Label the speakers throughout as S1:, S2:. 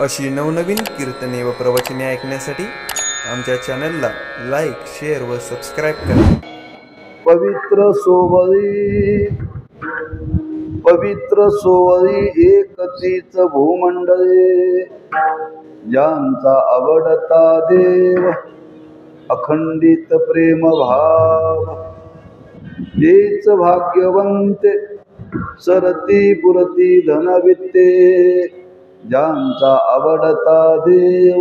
S1: अशी नवनवीन कीर्तने व प्रवचने ऐकण्यासाठी आमच्या चॅनलला लाईक, शेअर व सबस्क्राईब करा.
S2: पवित्र सोवळी एकतीच भूमंडळे, ज्यांचा आवडता देव अखंडित प्रेम भाव, तेच भाग्यवंते सरती पुरती धनवित्ते, ज्यांचा आवडता देव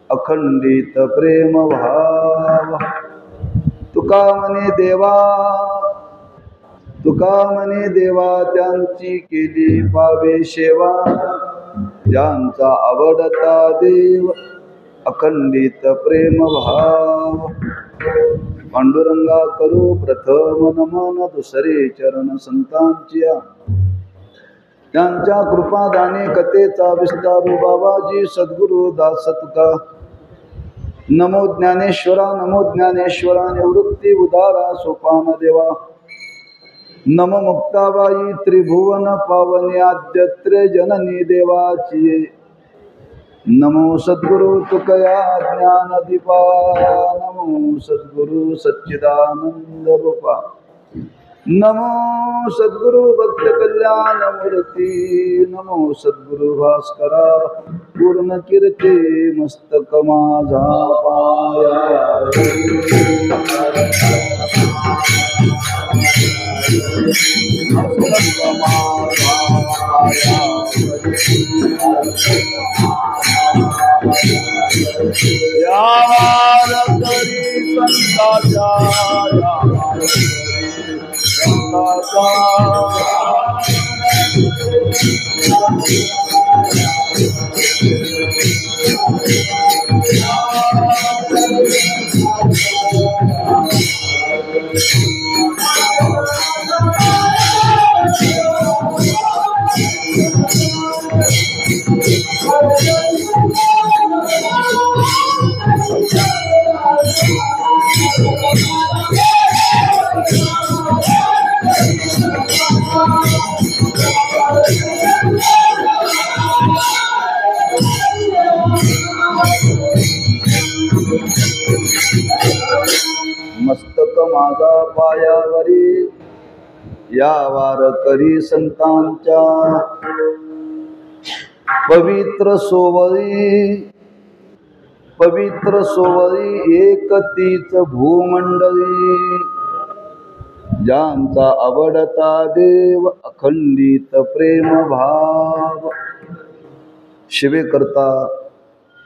S2: अखंडित प्रेम भाव. तुका म्हणे देवा त्यांची केली पावे सेवा, ज्यांचा आवडता देव अखंडित प्रेम भाव. पांडुरंगा करू प्रथम नमन, दुसरे चरण संतांच्या, त्यांच्या कृपादाने कथेचा विस्तारू बाबाजी सद्गुरु दास तुका. नमो ज्ञानेश्वरा निवृत्ती उदारा सोपान देवा. नम मुक्ताबाई त्रिभुवन पावनी आद्यत्रे जननी देवाची. नमो सद्गुरु तुकया ज्ञान दीपा, नमो सद्गुरु सच्चिदानंद रूपा, नमो सद्गुरु भक्त कल्याण मूर्ती, नमो सद्गुरु भास्करा पूर्ण कीर्ती मस्तक माझा पाया. यार करी संताचा, मस्तक माझा पायावरी, या वार करी संतांच्या. पवित्र सोवळी एकतीच भूमंडळी, ज्यांचा आवडता देव अखंडित प्रेम भाव. शिवेकरता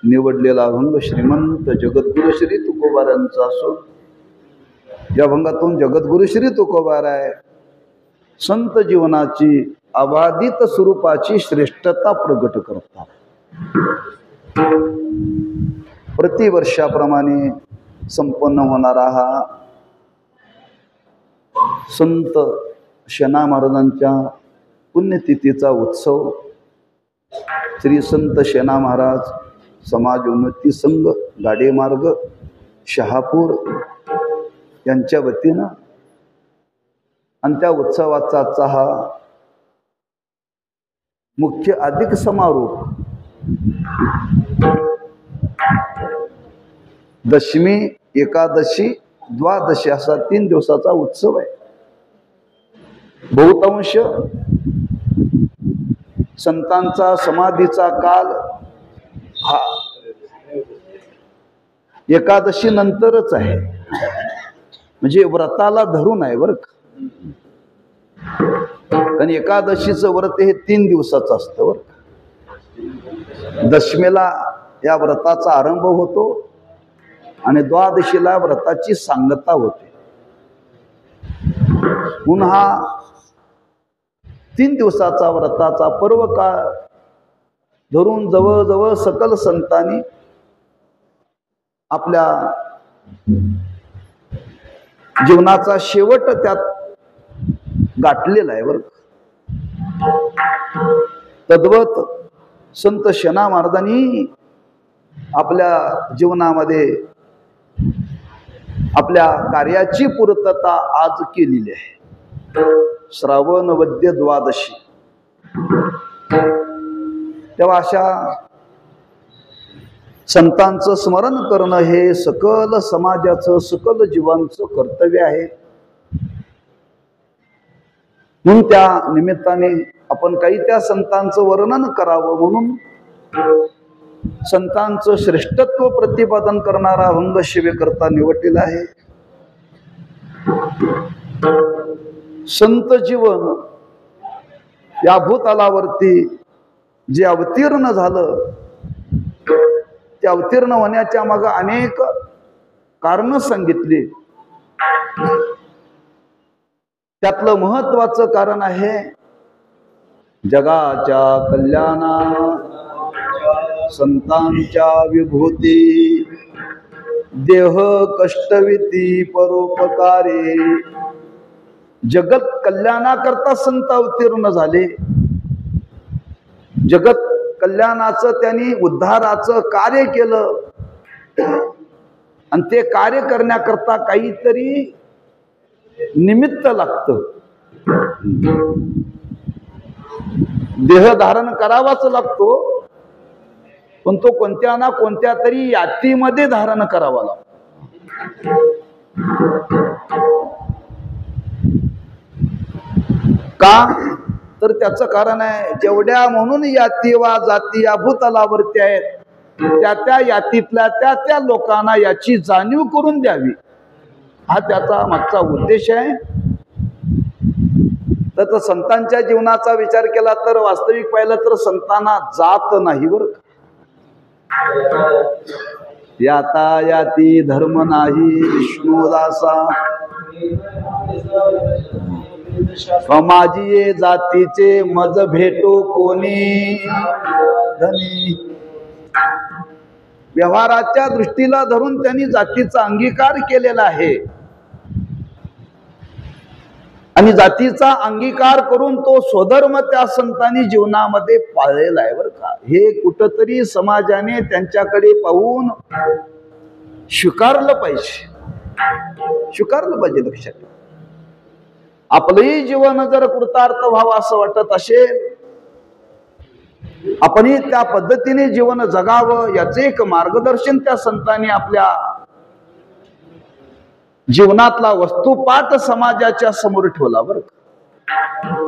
S2: निवडलेला अभंग श्रीमंत जगद्गुरु श्री तुकोबारांचा असून, या अभंगातून जगद्गुरु श्री तुकोबाराय संत जीवनाची अबाधित स्वरूपाची श्रेष्ठता प्रगट करतात. प्रतिवर्षाप्रमाणे संपन्न होणारा हा संत शेना महाराजांच्या पुण्यतिथीचा उत्सव श्री संत शेना महाराज समाज उन्नती संघ गाडेमार्ग शहापूर यांच्या वतीनं, आणि त्या उत्सवाचा आजचा हा मुख्य अधिक समारोप दशमी, एकादशी, द्वादशी असा 3 दिवसाचा उत्सव आहे. बहुतांश संतांचा समाधीचा काल हा एकादशी नंतरच आहे, म्हणजे व्रताला धरून आहे बरं का. कारण एकादशीचं व्रत हे 3 दिवसाचं असतं बरं का. दशमीला या व्रताचा आरंभ होतो आणि द्वादशीला व्रताची सांगता होते. म्हणून हा 3 दिवसाचा व्रताचा पर्व काळ धरून जवळजवळ सकल संतांनी आपल्या जीवनाचा शेवट त्यात गाठलेला आहे बरं. तद्वत संत शेना महाराजांनी आपल्या जीवनामध्ये आपल्या कार्याची पूर्तता आज केलेली आहे. श्रावण वद्य द्वादशी, तेव्हा अशा संतांचं स्मरण करणं हे सकल समाजाचं, सकल जीवांचं कर्तव्य आहे. म्हणून त्या निमित्ताने आपण काही त्या संतांचं वर्णन करावं म्हणून संतांचं श्रेष्ठत्व प्रतिपादन करणारा अभंग शिवेकरता निवडलेला आहे. संत जीवन या भूतलावरती जे अवतीर्ण झालं, ते अवतीर्ण होण्याच्या मागे अनेक कारण सांगितली. त्यातलं महत्वाचं कारण आहे जगाच्या कल्याणा संतांच्या विभूती, देह कष्टविती परोपकारे. जगत कल्याणाकरता संत अवतीर्ण झाले. जगत कल्याणाचं त्यांनी उद्धाराचं कार्य केलं आणि ते कार्य करण्याकरता काहीतरी निमित्त लागतं. देह धारण करावाच लागतो, पण तो कोणत्या ना कोणत्या तरी यातीमध्ये धारण करावा लागतो. का तर त्याचं कारण आहे जेवढ्या म्हणून याती वा जाती या भूतलावरती आहेत त्या त्या यातीतल्या त्या त्या लोकांना याची जाणीव करून द्यावी, हा त्याचा मागचा उद्देश आहे. तर संतांच्या जीवनाचा विचार केला तर वास्तविक पाहिलं तर संतांना जात नाही बरं. याता याती धर्म नाही विष्णुदासा, समाजीये जातीचे मज भेटो कोणी धनी. व्यवहाराच्या दृष्टीला धरून त्यांनी जातीचा अंगीकार केलेला आहे आणि जातीचा अंगीकार करून तो स्वधर्म त्या संतांनी जीवनामध्ये पाळलेला आहे बरं का. हे कुठंतरी समाजाने त्यांच्याकडे पाहून स्वीकारलं पाहिजे, स्वीकारलं पाहिजे. लक्षात ठेवा, आपलंही जीवन जर कृतार्थ व्हावं असं वाटत असेल, आपणही त्या पद्धतीने जीवन जगावं याचे एक मार्गदर्शन त्या संतांनी आपल्या जीवनातला वस्तुपाठ समाजाच्या समोर ठेवला बरं का.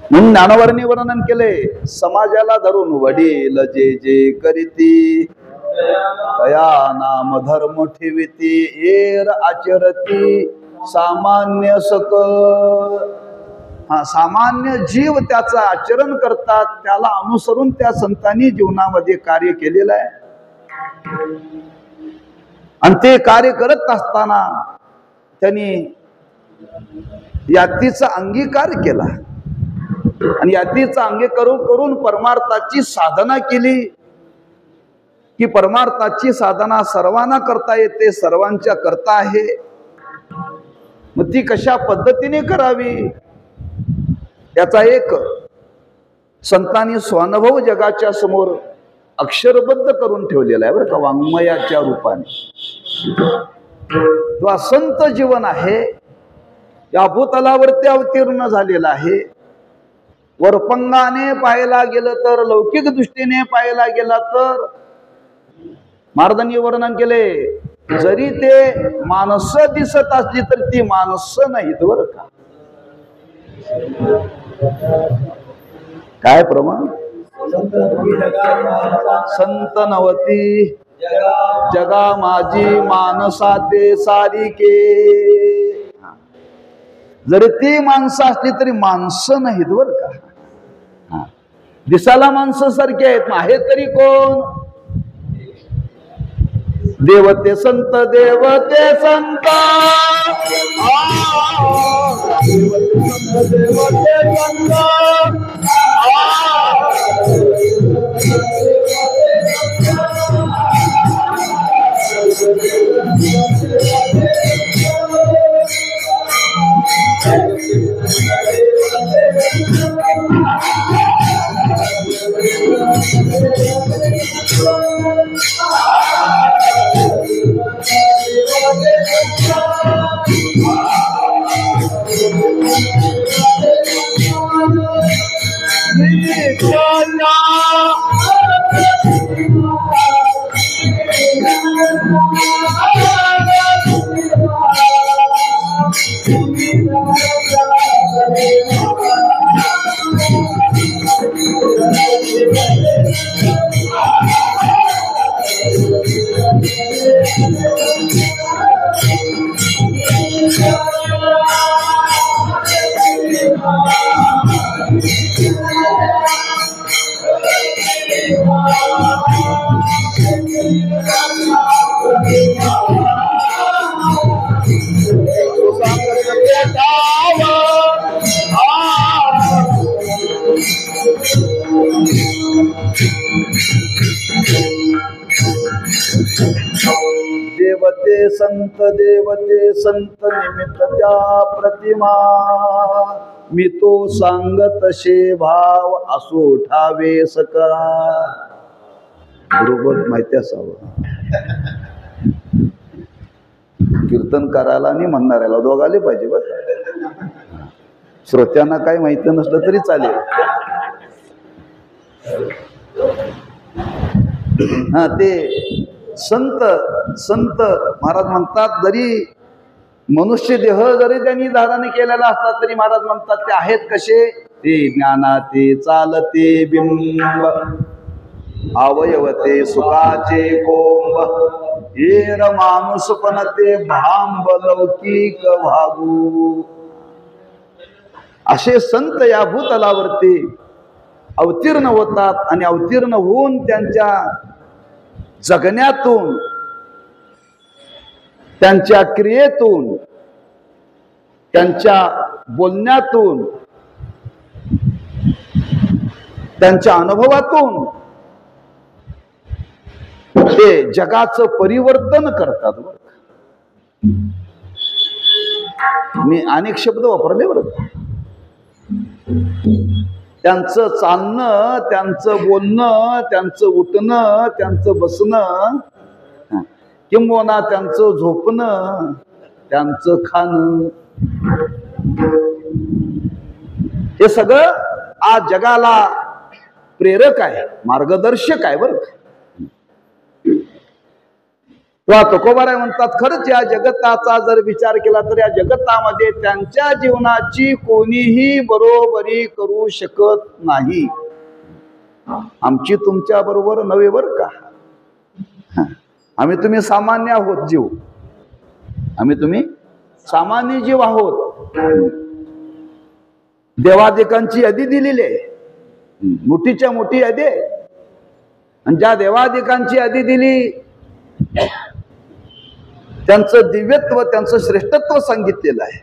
S2: म्हणून ज्ञानवर्णी वर्णन केले, समाजाला धरून वडील जे जे करीती तया नाम धर्म ठेविती, एर आचरती सामान्य सकल. हा सामान्य जीव त्याचं आचरण करतात, त्याला अनुसरून त्या संतांनी जीवनामध्ये कार्य केलेलं आहे. आणि ते कार्य करत असताना त्यांनी यातीचा अंगीकार केला आणि यातीचा अंगीकार करून परमार्थाची साधना केली की परमार्थाची साधना सर्वांना करता येते, सर्वांच्या करता आहे. मग ती कशा पद्धतीने करावी याचा एक संतांनी स्वानुभव जगाच्या समोर अक्षरबद्ध करून ठेवलेला आहे बरं का, वाङ्मयाच्या रूपाने. तो संत जीवन आहे, या भूतलावरती अवतीर्ण झालेला आहे. वरपंगाने पाहायला गेलं तर, लौकिक दृष्टीने पाहायला गेला तर महाराजांनी वर्णन केले, जरी ते माणसं दिसत असली तर ती माणसं नाहीत बरं का. काय प्रमाण संत नवती जगा माझी मानसा ते सारिके. जरी ती माणसं असली तरी माणसं नाहीत बरं का. दिसायला माणसं सारखे आहेत, आहे तरी कोण. देवते संत देवते संत, देवते संत. देवते संत निमित्त त्या प्रतिमा मी तो सांगत शे भाव असो ठावे सकळा. बरोबर माहिती असावं कीर्तन करायला आणि म्हणणाऱ्याला दोघाले पाहिजे. बरं श्रोत्यांना काही माहिती नसलं तरी चालेल. हा ते संत संत महाराज म्हणतात जरी मनुष्य देह जरी त्यांनी धारण केलेला असला तरी महाराज म्हणतात ते आहेत कसे. ते ज्ञानाते चालते बिंब अवयवते सुखाचे कोंब हेर माणूस पण ते भांब लौकिक भागू. असे संत या भूतलावरती अवतीर्ण होतात आणि अवतीर्ण होऊन त्यांच्या जगण्यातून त्यांच्या क्रियेतून त्यांच्या बोलण्यातून त्यांच्या अनुभवातून ते जगाचं परिवर्तन करतात. मी अनेक शब्द वापरले बरं. त्यांचं चालणं त्यांचं बोलणं त्यांचं उठणं त्यांचं बसणं किंबहुना त्यांचं झोपणं त्यांचं खाणं हे सगळं आज जगाला प्रेरक आहे मार्गदर्शक आहे. बरं तुकोबाराय म्हणतात खरंच या जगताचा जर विचार केला तर या जगतामध्ये त्यांच्या जीवनाची कोणीही बरोबरी करू शकत नाही. आमची तुमच्या बरोबर नव्हे बरं का. आम्ही तुम्ही सामान्य आहोत जीव. आम्ही तुम्ही सामान्य जीव आहोत. देवादिकांची यादी दिलेली आहे. मोठीच्या मोठी यादी आहे. आणि ज्या देवादिकांची यादी दिली त्यांचं दिव्यत्व त्यांचं श्रेष्ठत्व सांगितलेलं आहे.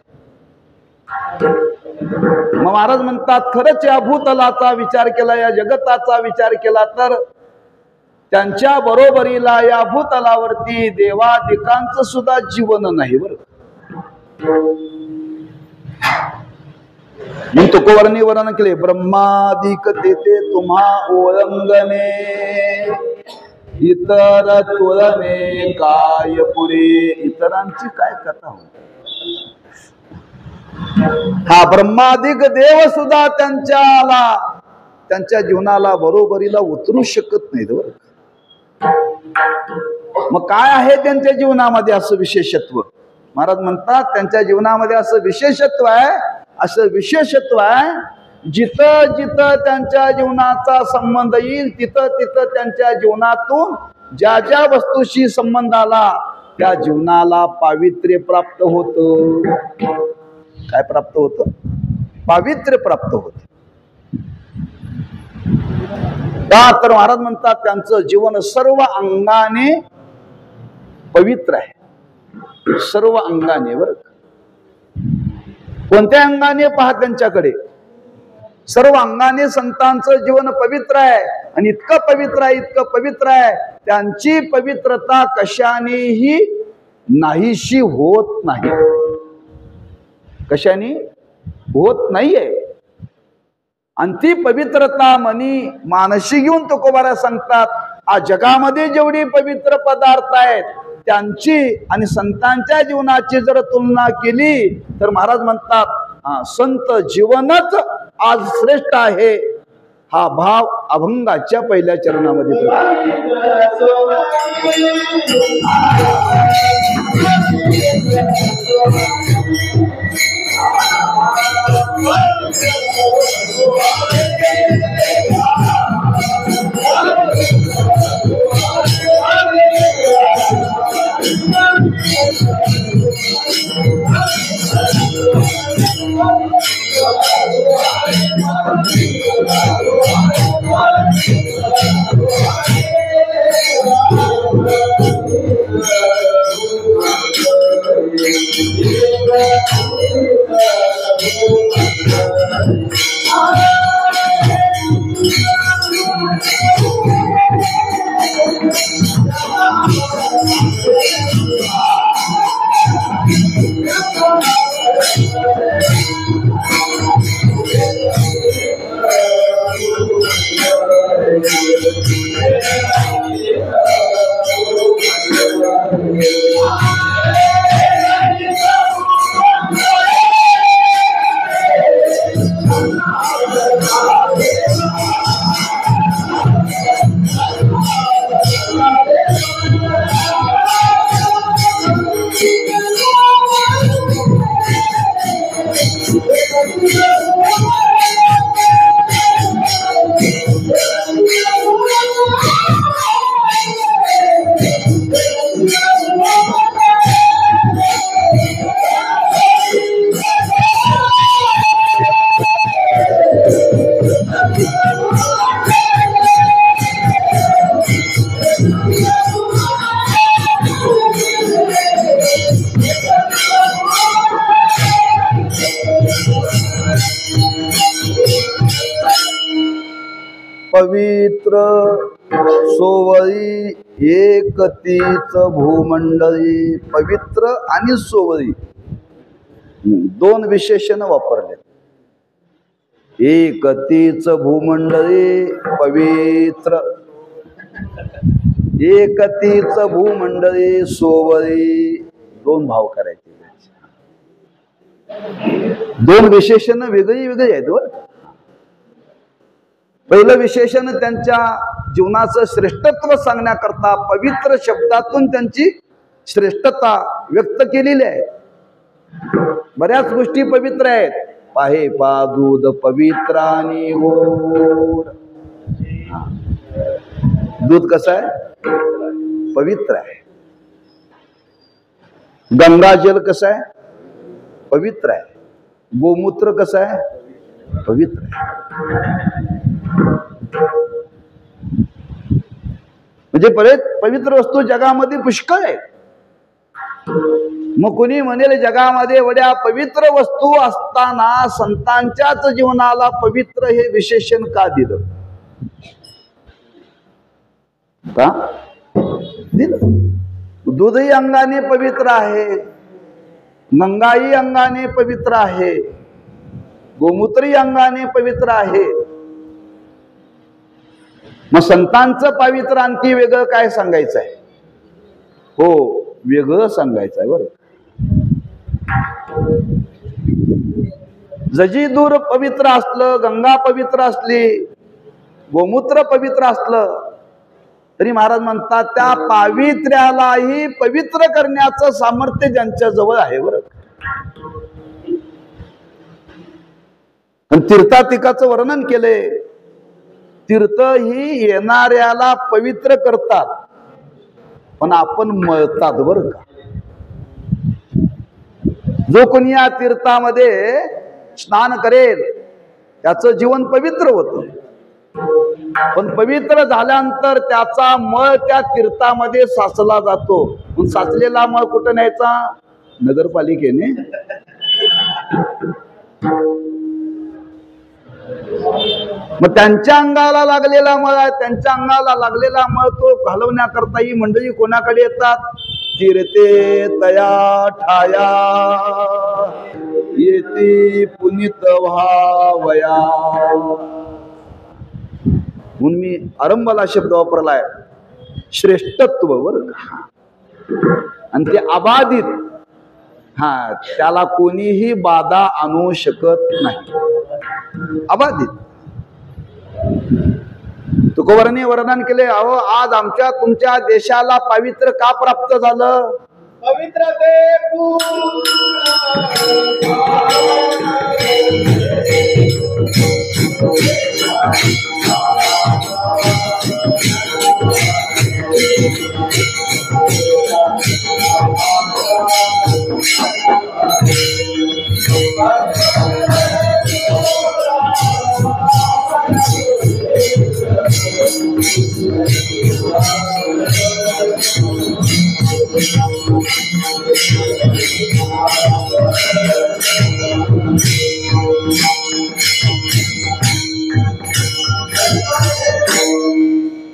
S2: मग महाराज म्हणतात खरंच या भूतलाचा विचार केला या जगताचा विचार केला तर त्यांच्या बरोबरीला या भूतलावरती देवादिकांचं सुद्धा जीवन नाही. बरं मी तुकोबारांनी वर्णन केले ब्रह्मादिक तेथे तुम्हा ओळंगणे इतर तुलने काय पुरे. इतरांची काय कथा हो. हा ब्रह्मादिक देव सुद्धा त्यांच्या जीवनाला बरोबरीला उतरू शकत नाहीत. बरं मग काय आहे त्यांच्या जीवनामध्ये असं विशेषत्व. महाराज म्हणतात त्यांच्या जीवनामध्ये असं विशेषत्व आहे जिथं जिथं त्यांच्या जीवनाचा संबंध येईल तिथं तिथं त्यांच्या जीवनातून ज्या ज्या वस्तूशी संबंध आला त्या जीवनाला पावित्र्य प्राप्त होतं. काय प्राप्त होतं. पावित्र्य प्राप्त होत. का तर महाराज म्हणतात त्यांचं जीवन सर्व अंगाने पवित्र आहे. सर्व अंगाने. बरं कोणत्या अंगाने पहा त्यांच्याकडे. सर्व अंगाने संतांचं जीवन पवित्र आहे. आणि इतकं पवित्र आहे त्यांची पवित्रता कशानेही नाहीशी होत नाही. कशाने होत नाहीये. आणि ती पवित्रता मानशी घेऊन तुकोबारा सांगतात आज जगामध्ये जेवढी पवित्र पदार्थ आहेत त्यांची आणि संतांच्या जीवनाची जर तुलना केली तर महाराज म्हणतात संत जीवनच आज श्रेष्ठ आहे. हा भाव अभंगाच्या पहिल्या चरणामध्ये पवित्र सोवळी एकतीच भूमंडळी. पवित्र आणि सोवळी दोन विशेषण वापरले. एकतीच भूमंडळी पवित्र, एकतीच भूमंडळी सोवळी, दोन भाव करायचे. दोन विशेषण वेगळी वेगळी आहेत बरं. पहिलं विशेषण त्यांच्या जीवनाचं श्रेष्ठत्व सांगण्याकरता पवित्र शब्दातून त्यांची श्रेष्ठता व्यक्त केलेली आहे. बऱ्याच गोष्टी पवित्र आहेत. पाहे पा दूध पवित्र आणि गोड. दूध कसं आहे? पवित्र आहे. गंगाजल कसं आहे? पवित्र आहे. गोमूत्र कसं आहे? पवित्र आहे. म्हणजे पवित्र वस्तू जगामध्ये पुष्कळ आहे. मग कोणी म्हणेल जगामध्ये एवढ्या पवित्र वस्तू असताना संतांच्याच जीवनाला पवित्र हे विशेषण का दिलं? का दिलं? दूधही अंगाने पवित्र आहे, गंगाही अंगाने पवित्र आहे, गोमूत्रही अंगाने पवित्र आहे. मग संतांचं पवित्र आणखी वेगळं काय सांगायचं आहे? हो, वेगळं सांगायचं आहे बरं. जजी दूर पवित्र असलं, गंगा पवित्र असली, गोमूत्र पवित्र असलं तरी महाराज म्हणतात त्या पावित्र्यालाही पवित्र करण्याचं सामर्थ्य ज्यांच्या जवळ आहे बरं. तीर्थातिकाचं वर्णन केले. तीर्थ ही येणाऱ्याला पवित्र करतात, पण आपण मळतात बरं का. जो कोणी या तीर्थामध्ये स्नान करेल त्याचं जीवन पवित्र होतं. पण पवित्र झाल्यानंतर त्याचा मळ त्या तीर्थामध्ये साचला जातो. पण साचलेला मळ कुठं न्यायचा? नगरपालिकेने. मग त्यांच्या अंगाला लागलेला मळ आहे, त्यांच्या अंगाला लागलेला मळ तो घालवण्याकरता ही मंडळी कोणाकडे येतात? तीर्थे तया ठाया येती पुनीत व्हावया. म्हणून मी आरंभाला शब्द वापरलाय श्रेष्ठत्व बरं का. आणि ते अबाधित, हा, त्याला कोणीही बाधा आणू शकत नाही. अबाधित. तुकोबारांनी वर्णन केले, अहो आज आमच्या तुमच्या देशाला पावित्र्य का प्राप्त झालं?
S3: पवित्र ते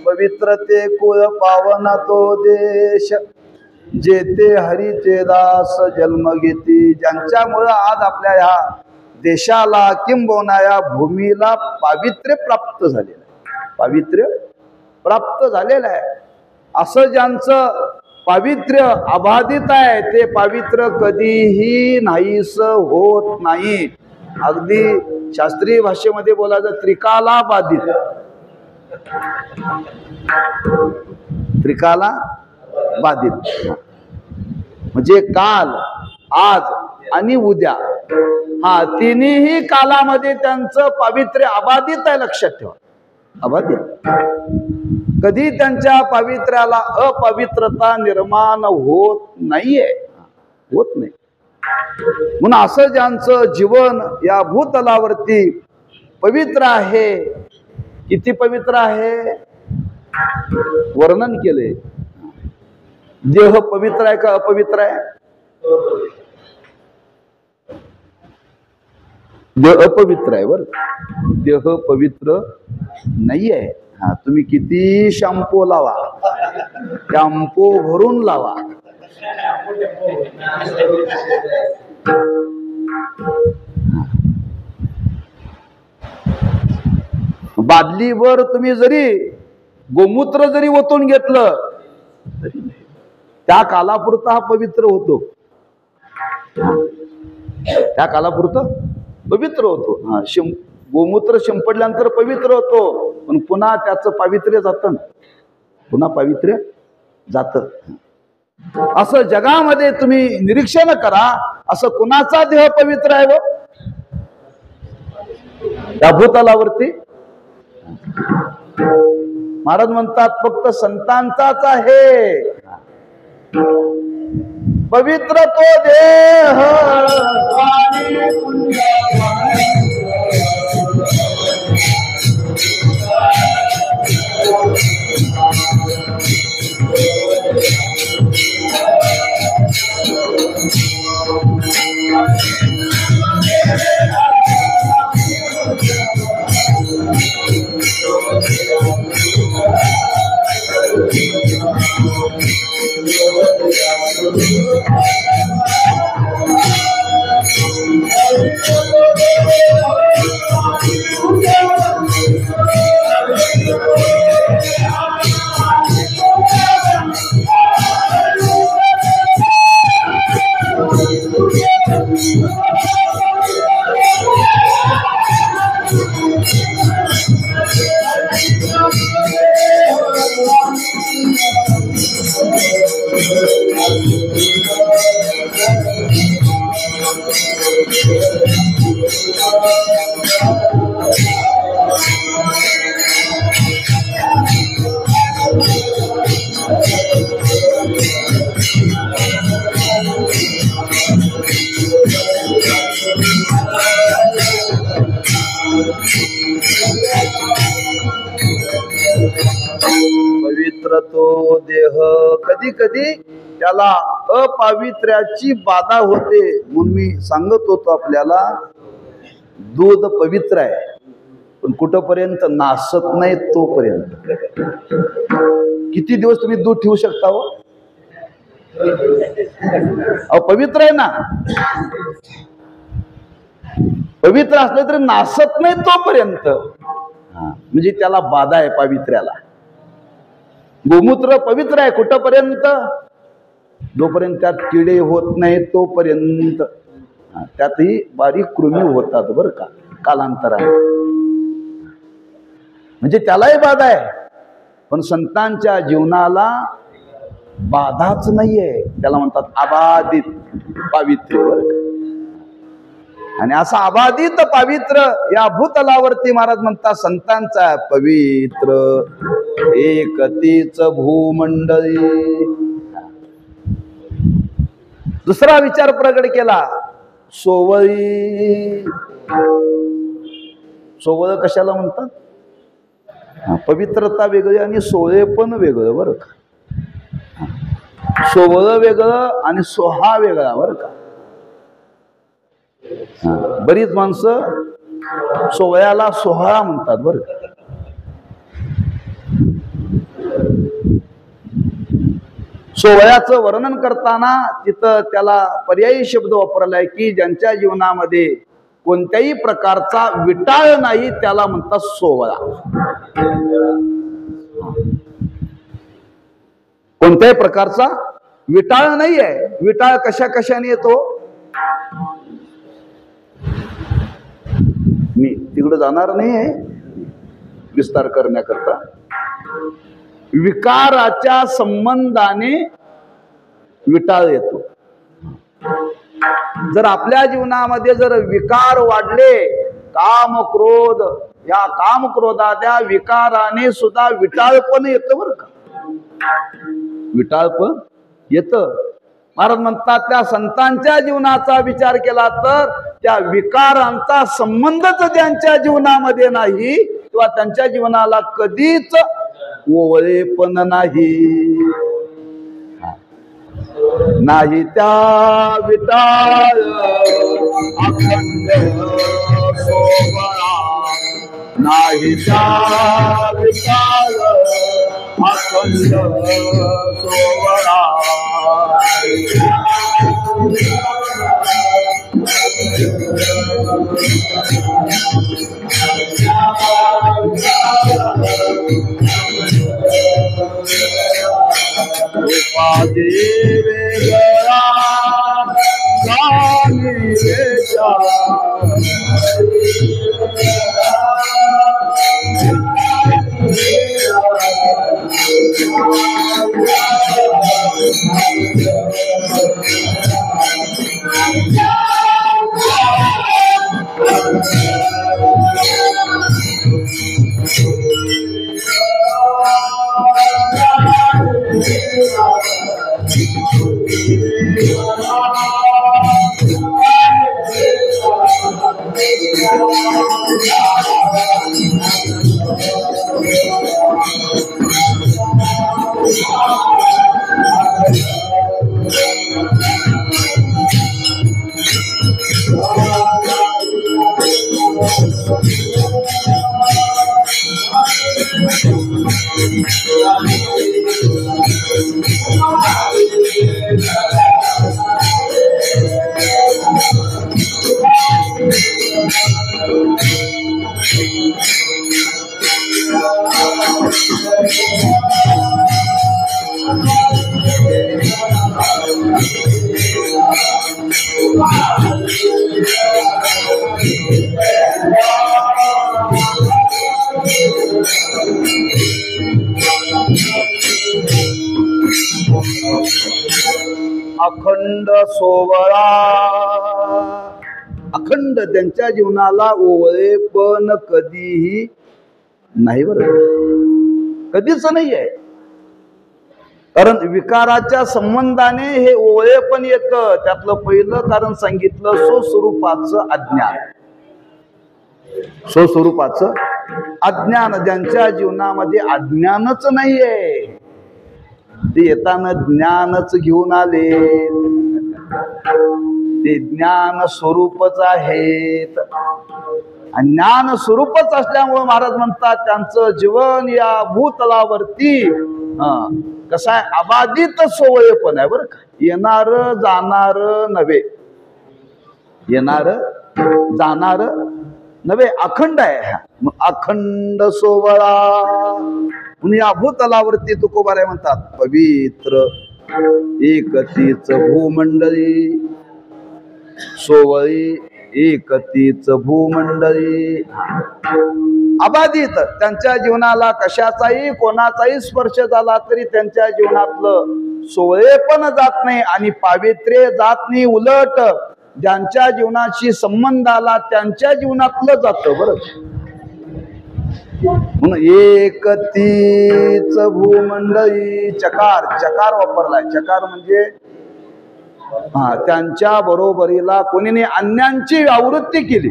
S2: पवित्र ते कुळ पावन तो देश, जेते हरीचे दास जन्म घेती. ज्यांच्यामुळे आज आपल्या ह्या देशाला किंबहुना या भूमीला पावित्र्य प्राप्त झालेलं आहे, पावित्र्य प्राप्त झालेलं आहे. असं ज्यांचं पावित्र्य अबाधित आहे ते पावित्र्य कधीही नाहीस होत नाही. अगदी शास्त्रीय भाषेमध्ये बोलायचं त्रिकाला बाधित, त्रिकाला बाधित म्हणजे काल, आज आणि उद्या, हा तिन्ही कालामध्ये त्यांचं पावित्र्य अबाधित आहे. लक्षात ठेवा, अबाधित. कधी त्यांच्या पावित्र्याला अपवित्रता निर्माण होत नाहीये, होत नाही. म्हणून असं ज्यांचं जीवन या भूतलावरती पवित्र आहे, किती पवित्र आहे वर्णन केले. देह पवित्र आहे का अपवित्र आहे? देह अपवित्र आहे. बर, देह पवित्र नाही आहे. हा, तुम्ही किती शॅम्पू लावा, शॅम्पू भरून लावा, बादलीवर तुम्ही जरी गोमूत्र जरी ओतून घेतलं तरी त्या कालापुरता हा पवित्र होतो, त्या कालापुरता पवित्र होतो. हा, गोमूत्र शिंपडल्यानंतर पवित्र होतो, पण पुन्हा त्याचं पावित्र्य जातं, पुन्हा पावित्र्य जातं. असं जगामध्ये तुम्ही निरीक्षण करा, असं कुणाचा देह पवित्र आहे व त्या भूतलावरती? महाराज म्हणतात फक्त संतांचाच आहे पवित्र तो देह. पवित्र तो देह. कधी कधी त्याला अपावित्र्याची बाधा होते. म्हणून मी सांगत होतो आपल्याला, दूध पवित्र आहे पण कुठपर्यंत नासत नाही तोपर्यंत. किती दिवस तुम्ही दूध ठेवू शकता हो? पवित्र आहे ना, पवित्र असलं तरी नासत नाही तोपर्यंत. म्हणजे त्याला बाधा आहे पावित्र्याला. गोमूत्र पवित्र आहे कुठपर्यंत? जोपर्यंत त्यात किडे होत नाही तोपर्यंत. त्यातही बारीक कृमी होतात बरं का कालांतराने. म्हणजे त्यालाही बाधा आहे, पण संतांच्या जीवनाला बाधाच नाहीये. त्याला म्हणतात अबाधित पावित्र्य. आणि असा अबाधित पावित्र्य या भूतलावरती महाराज म्हणतात संतांचा पवित्र एकतीच भूमंडळी. दुसरा विचार प्रगट केला, सोवळी. सोवळ कशाला म्हणतात? पवित्रता वेगळी आणि सोहळे पण वेगळं बरं का. सोवळ वेगळं आणि सोहा वेगळा बरं का. बरीच माणसं सोहळ्याला सोहळा म्हणतात बरं का. सोहळ्याचं वर्णन करताना तिथं त्याला पर्यायी शब्द वापरलाय की ज्यांच्या जीवनामध्ये कोणत्याही प्रकारचा विटाळ नाही त्याला म्हणतात सोहळा. कोणत्याही प्रकारचा विटाळ नाहीये. विटाळ कशा कशाने येतो? मी तिकडे जाणार नाहीये विस्तार करण्याकरता. विकाराच्या संबंधाने विटाळ येतो. जर आपल्या जीवनामध्ये जर विकार वाढले, काम क्रोध, या काम क्रोधाच्या विकाराने सुद्धा विटाळपण येतं बरं का. विटाळपण येतं. महाराज म्हणतात त्या संतांच्या जीवनाचा विचार केला तर त्या विकारांचा संबंधच त्यांच्या जीवनामध्ये नाही किंवा त्यांच्या जीवनाला कधीच ओवळेपण नाही. नाही त्या विटाळ अखंड सोहळा, नाही त्या विटाळ अखंड सोहळा. वेगळा गाणी वेचा, अखंड सोहळा. अखंड त्यांच्या जीवनाला ओवळे पण कधीही नाही बरं, कधीच नाही आहे. कारण विकाराच्या संबंधाने हे ओवळे पण येतं. त्यातलं पहिलं कारण सांगितलं स्वस्वरूपाचं अज्ञान. स्वस्वरूपाचं अज्ञान ज्यांच्या जीवनामध्ये अज्ञानच नाहीये ते येताना ज्ञानच घेऊन आले. ते ज्ञान स्वरूपच आहेत. ज्ञान स्वरूपच असल्यामुळे महाराज म्हणतात त्यांचं जीवन या भूतलावरती कसं आहे, अबाधित सोवळेपण आहे बरं का. येणार जाणार नव्हे, येणार जाणार नव्हे, अखंड आहे. अखंड सोहळा म्हणून या भूतलावरती तुकोबाराय म्हणतात पवित्र एकतीच भूमंडळी. सोवळी एकतीच भूमंडळी. अबाधित, त्यांच्या जीवनाला कशाचाही कोणाचाही स्पर्श झाला तरी त्यांच्या जीवनातलं सोळे पण जात नाही आणि पावित्र्य जात नाही. उलट ज्यांच्या जीवनाशी संबंध आला त्यांच्या जीवनातलं जातं. बरं, म्हणून एक तीच भूमंडळी, चकार, चकार वापरलाय. चकार म्हणजे त्यांच्या बरोबरीला कोणीने अन्यांची व्यावृत्ती केली,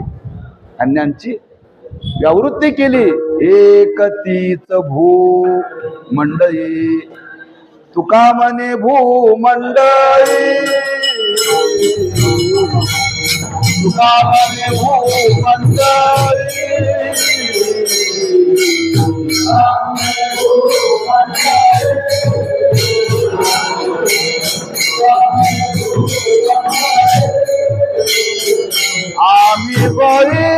S2: अन्यांची व्यावृत्ती केली. एक तीच भूमंडळी, तुका म्हणे भूमंडळी, तुका म्हणे भूमंडळी, आम्ही बळी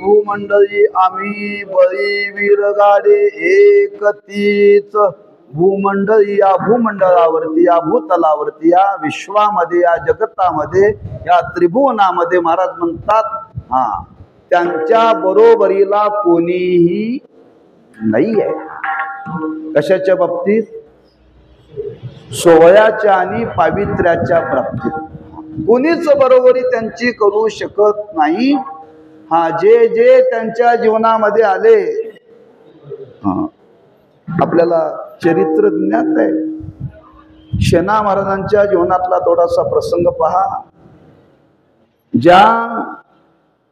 S2: भूमंडळी, आम्ही बळी वीरगाडे. एक तीच भूमंडळी, या भूमंडळावरती, या भूतलावरती, या विश्वामध्ये, या जगतामध्ये, या त्रिभुवनामध्ये महाराज म्हणतात त्यांच्या बरोबरीला कोणीही नाही आहे. कशाच्या बाबतीत? सोहळ्याच्या आणि पावित्र्याच्या बाबतीत कोणीच बरोबरी त्यांची करू शकत नाही. जे जे त्यांच्या जीवनामध्ये आले, आपल्याला चरित्र ज्ञात आहे. शेना महाराजांच्या जीवनातला थोडासा प्रसंग पहा. ज्या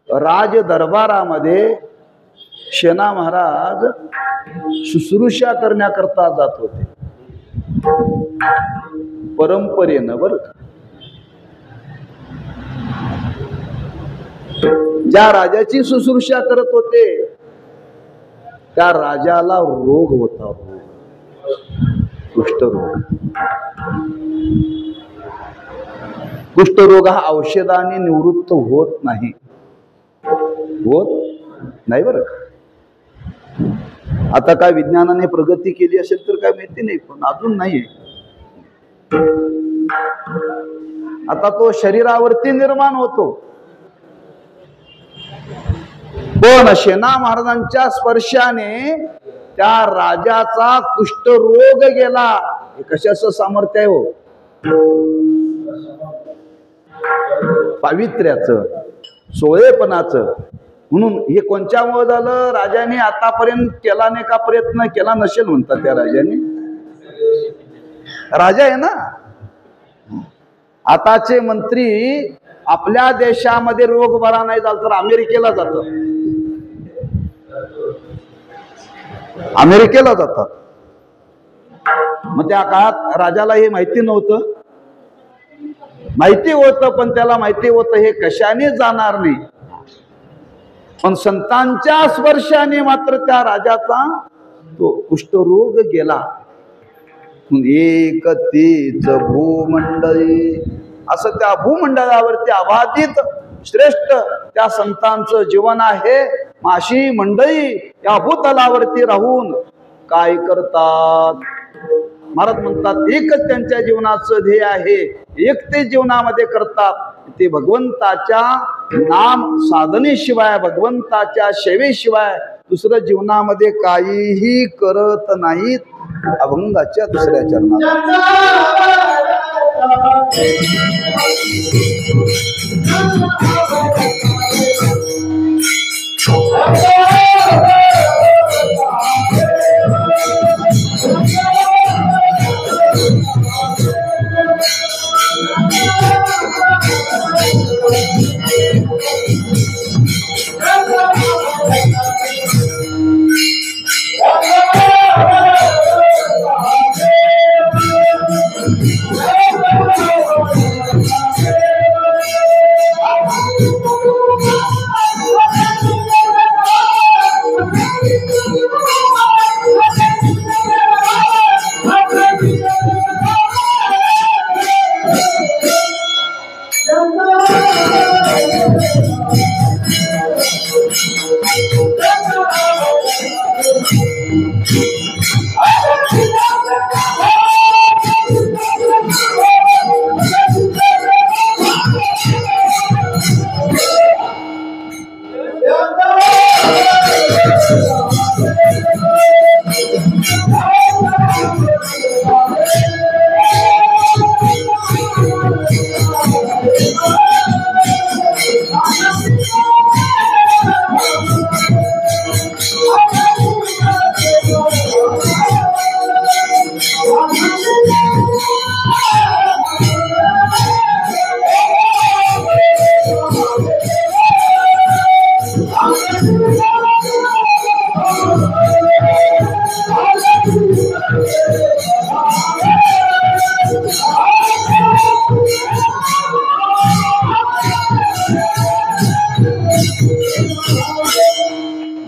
S2: राज दरबारामध्ये शेना महाराज शुश्रूषा करण्याकरता जात होते परंपरेनं, बरं का. ज्या राजाची शुश्रूषा करत होते त्या राजाला रोग होता, कुष्ठरोग. कुष्ठरोग हा औषधाने निवृत्त होत नाही, होत नाही, बरं का. आता काय विज्ञानाने प्रगती केली असेल तर काय माहिती नाही, पण अजून नाही. आता तो शरीरावरती निर्माण होतो. पण शेना महाराजांच्या स्पर्शाने त्या राजाचा कुष्ठरोग गेला. हे कशाचं सामर्थ्य आहे हो? पावित्र्याचं, सोळेपणाचं. म्हणून हे कोणत्यामुळे झालं? राजाने आतापर्यंत केला नाही का प्रयत्न केला नसेल म्हणतात त्या राजाने. राजा आहे ना. आताचे मंत्री आपल्या देशामध्ये रोग बरा नाही झाला तर अमेरिकेला जातात, अमेरिकेला जातात. मग त्या काळात राजाला हे माहिती नव्हतं, माहिती होतं पण त्याला माहिती होतं हे कशाने जाणार नाही. पण संतांच्या स्पर्शाने मात्र त्या राजाचा तो कुष्ठरोग गेला. एक तीच भूमंडळी, असं त्या भूमंडळावरती अबाधित श्रेष्ठ त्या संतांचं जीवन आहे. माशी मंडळी या भूतलावरती राहून काय करतात? महाराज म्हणतात एकच त्यांच्या जीवनाचं ध्येय आहे, एक ते जीवनामध्ये करतात ते भगवंताच्या नाम साधनेशिवाय, भगवंताच्या सेवेशिवाय दुसरं जीवनामध्ये काहीही करत नाहीत. अभंगाच्या दुसऱ्या चरणात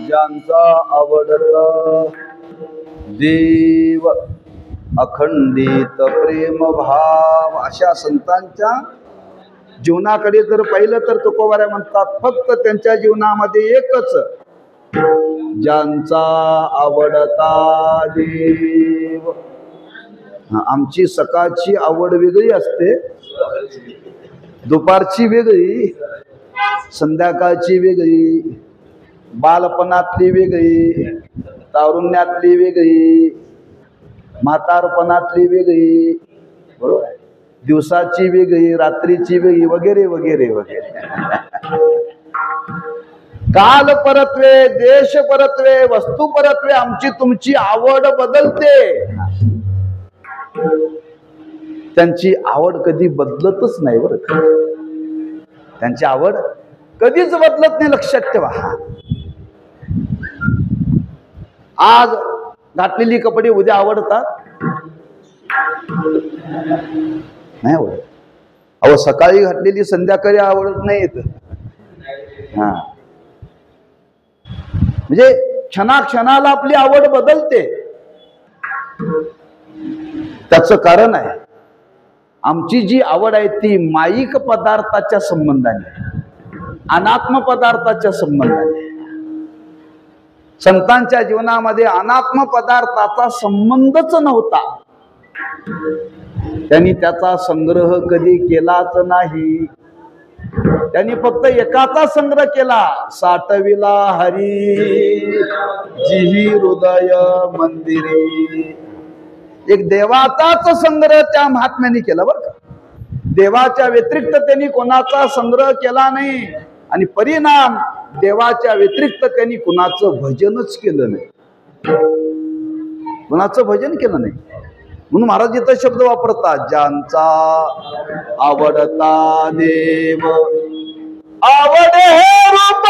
S2: ज्यांचा आवडता देव अखंडित प्रेम भाव, अशा संतांच्या जीवनाकडे जर पाहिलं तर तुकोबाऱ्या म्हणतात फक्त त्यांच्या जीवनामध्ये एकच, ज्यांचा आवडता देव. आमची सकाळची आवड वेगळी असते, दुपारची वेगळी, संध्याकाळची वेगळी, बालपणातली वेगळी, तारुण्यातली वेगळी, म्हातारपणातली वेगळी, बरोबर, दिवसाची वेगळी, रात्रीची वेगळी, वगैरे वगैरे वगैरे. काल परत्वे, देश परत्वे, वस्तू परत्वे, आमची तुमची आवड बदलते. त्यांची आवड कधी बदलतच नाही बरं का, त्यांची आवड कधीच बदलत नाही, लक्षात ठेवा. आज घातलेली कपडे उद्या आवडतात नाही आवडत. अहो सकाळी घातलेली संध्याकाळी आवडत नाहीत. हा, म्हणजे क्षणाक्षणाला आपली आवड बदलते. त्याचं कारण आहे, आमची जी आवड आहे ती माईक पदार्थाच्या संबंधाने, अनात्म पदार्थाच्या संबंधाने. संतांच्या जीवनामध्ये अनात्म पदार्थाचा संबंधच नव्हता. त्यांनी त्याचा संग्रह कधी केलाच नाही. त्यांनी फक्त एकाचा संग्रह केला, साठविला हरी जिही हृदय मंदिरी. एक देवाचाच संग्रह त्या महात्म्याने केला बरं का. देवाच्या व्यतिरिक्त त्यांनी कोणाचा संग्रह केला नाही, आणि परिणाम देवाच्या व्यतिरिक्त त्यांनी कुणाचं भजनच केलं नाही, कुणाचं भजन केलं नाही. म्हणून महाराज इथं शब्द वापरतात, ज्यांचा आवडता देव आवड हे रूप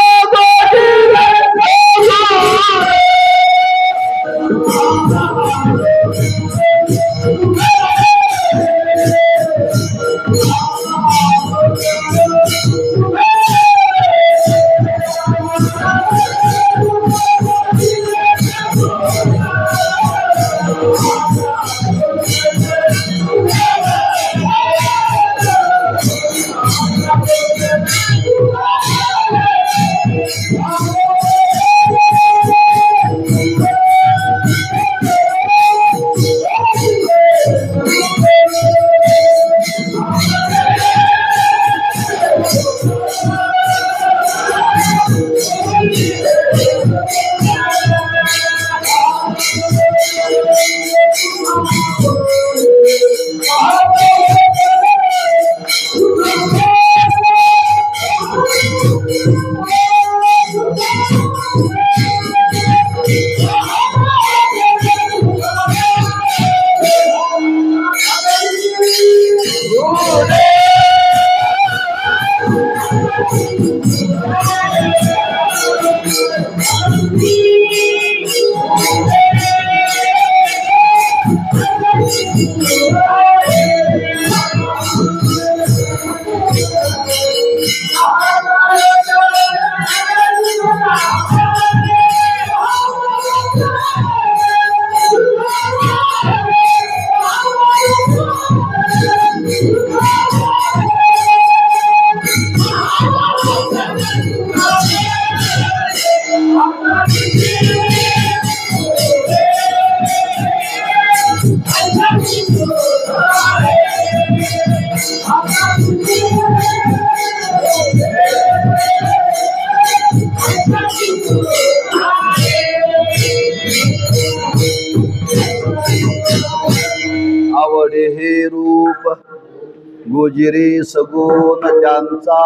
S2: गुजिरी सगुण ज्यांचा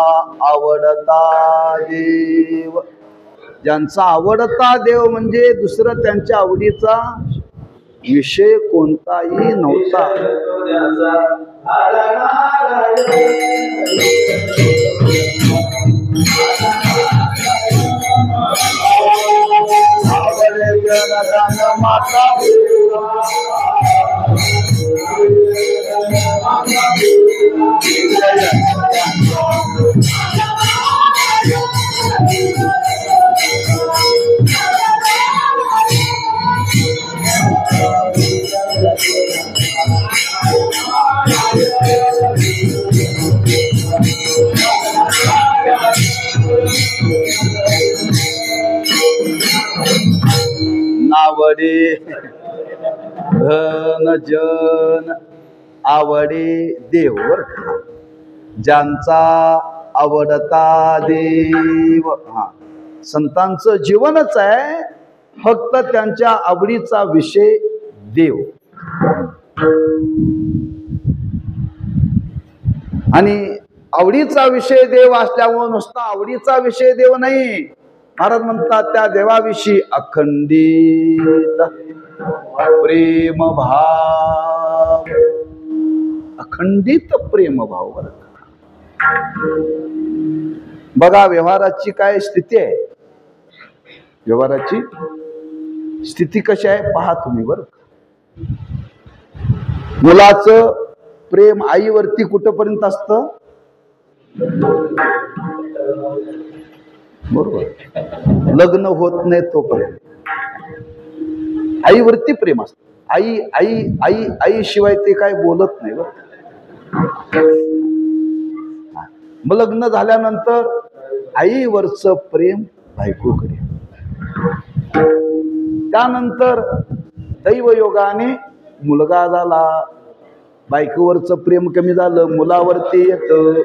S2: आवडता देव. ज्यांचा आवडता देव म्हणजे दुसरं त्यांच्या आवडीचा विषय कोणताही नव्हता. नावडे धन जन आवडे देव. ज्यांचा आवडता देव. हा, संतांचं जीवनच आहे फक्त त्यांच्या आवडीचा विषय देव. आणि आवडीचा विषय देव असल्यामुळे नुसता आवडीचा विषय देव नाही, महाराज म्हणतात त्या देवाविषयी अखंडित प्रेम भाव. अखंडित प्रेम भाव. बघा व्यवहाराची काय स्थिती आहे. व्यवहाराची स्थिती कशी आहे पहा तुम्ही. बरं, मुलाचं प्रेम आईवरती कुठपर्यंत असतं. बरोबर, लग्न होत नाही तोपर्यंत आईवरती प्रेम असतं. आई आई आई आई शिवाय ते काय बोलत नाही. मग लग्न झाल्यानंतर आईवरचं प्रेम बायकोकडे. त्यानंतर दैवयोगाने मुलगा झाला, बायकोवरचं प्रेम कमी झालं, मुलावरती येतं.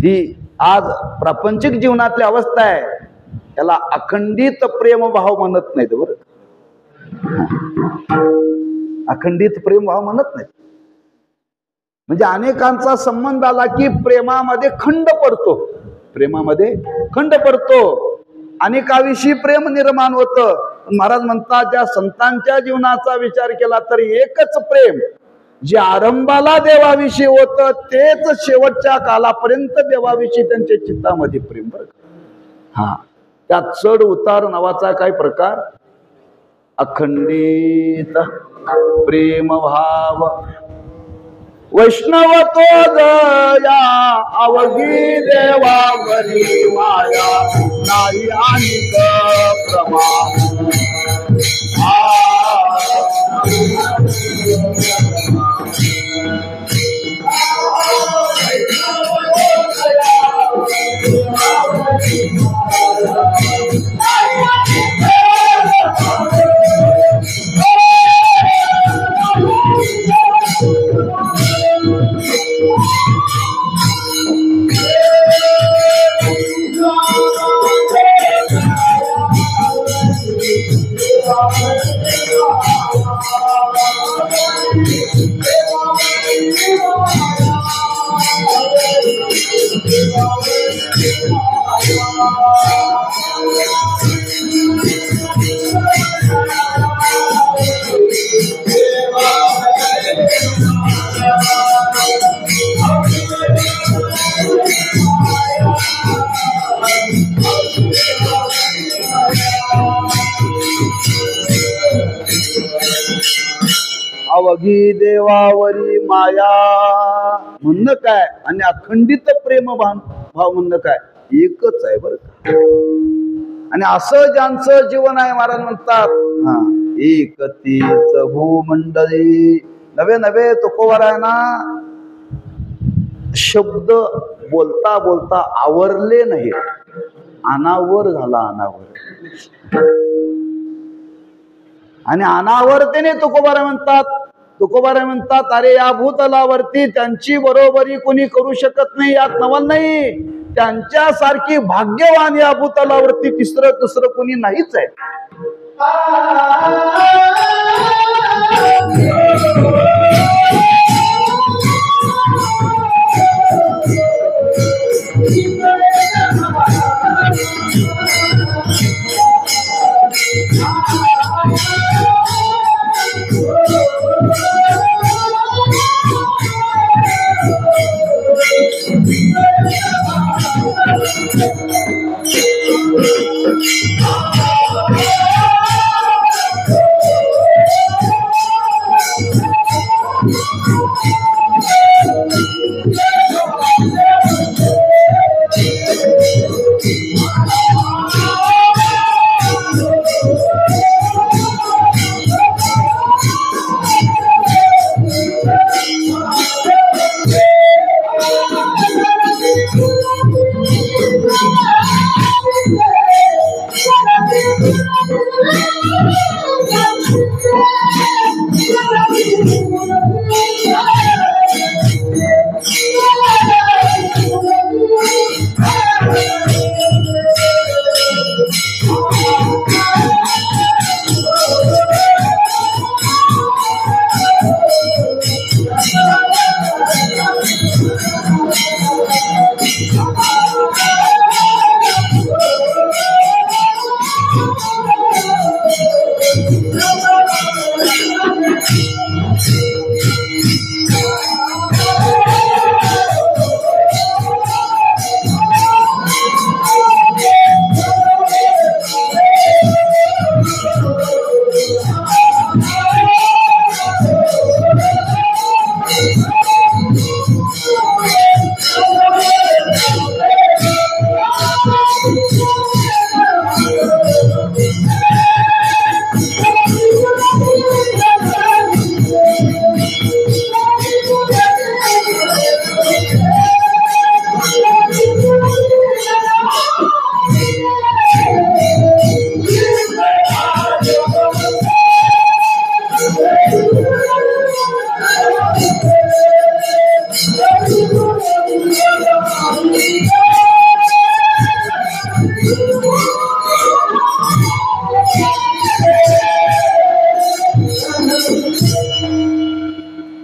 S2: ही आज प्रापंचिक जीवनातली अवस्था आहे. त्याला अखंडित प्रेम भाव म्हणत नाहीत. बरं, अखंडित प्रेम भाव म्हणत नाहीत. म्हणजे अनेकांचा संबंध आला की प्रेमामध्ये खंड पडतो. प्रेमामध्ये खंड पडतो. अनेकाविषयी प्रेम निर्माण होतं. महाराज म्हणतात त्या संतांच्या जीवनाचा विचार केला तर एकच प्रेम जे आरंभाला देवाविषयी होतं तेच शेवटच्या कालापर्यंत देवाविषयी त्यांच्या चित्तामध्ये प्रेम. बरं, हा, त्यात चढ उतार नावाचा काय प्रकार. अखंडित प्रेम भाव. वैष्णव तो दया अवघी देवावरी माया नाही अनिक प्रमाण. अवघी देवावरी माया म्हणणं काय आणि अखंडित प्रेम भाव म्हणणं काय एकच आहे. बरं का. आणि असं ज्यांचं जीवन आहे महाराज म्हणतात हा एकतीच भूमंडळी. नवे नवे तुकोबर आहे ना, शब्द बोलता बोलता आवरले नाही, अनावर झाला. अनावर आणि अनावरतेने तुकोबारा म्हणतात अरे या भूतलावरती त्यांची बरोबरी कोणी करू शकत नाही. यात नवल नाही. त्यांच्यासारखी भाग्यवान या भूतलावरती दुसरं कोणी नाहीच आहे.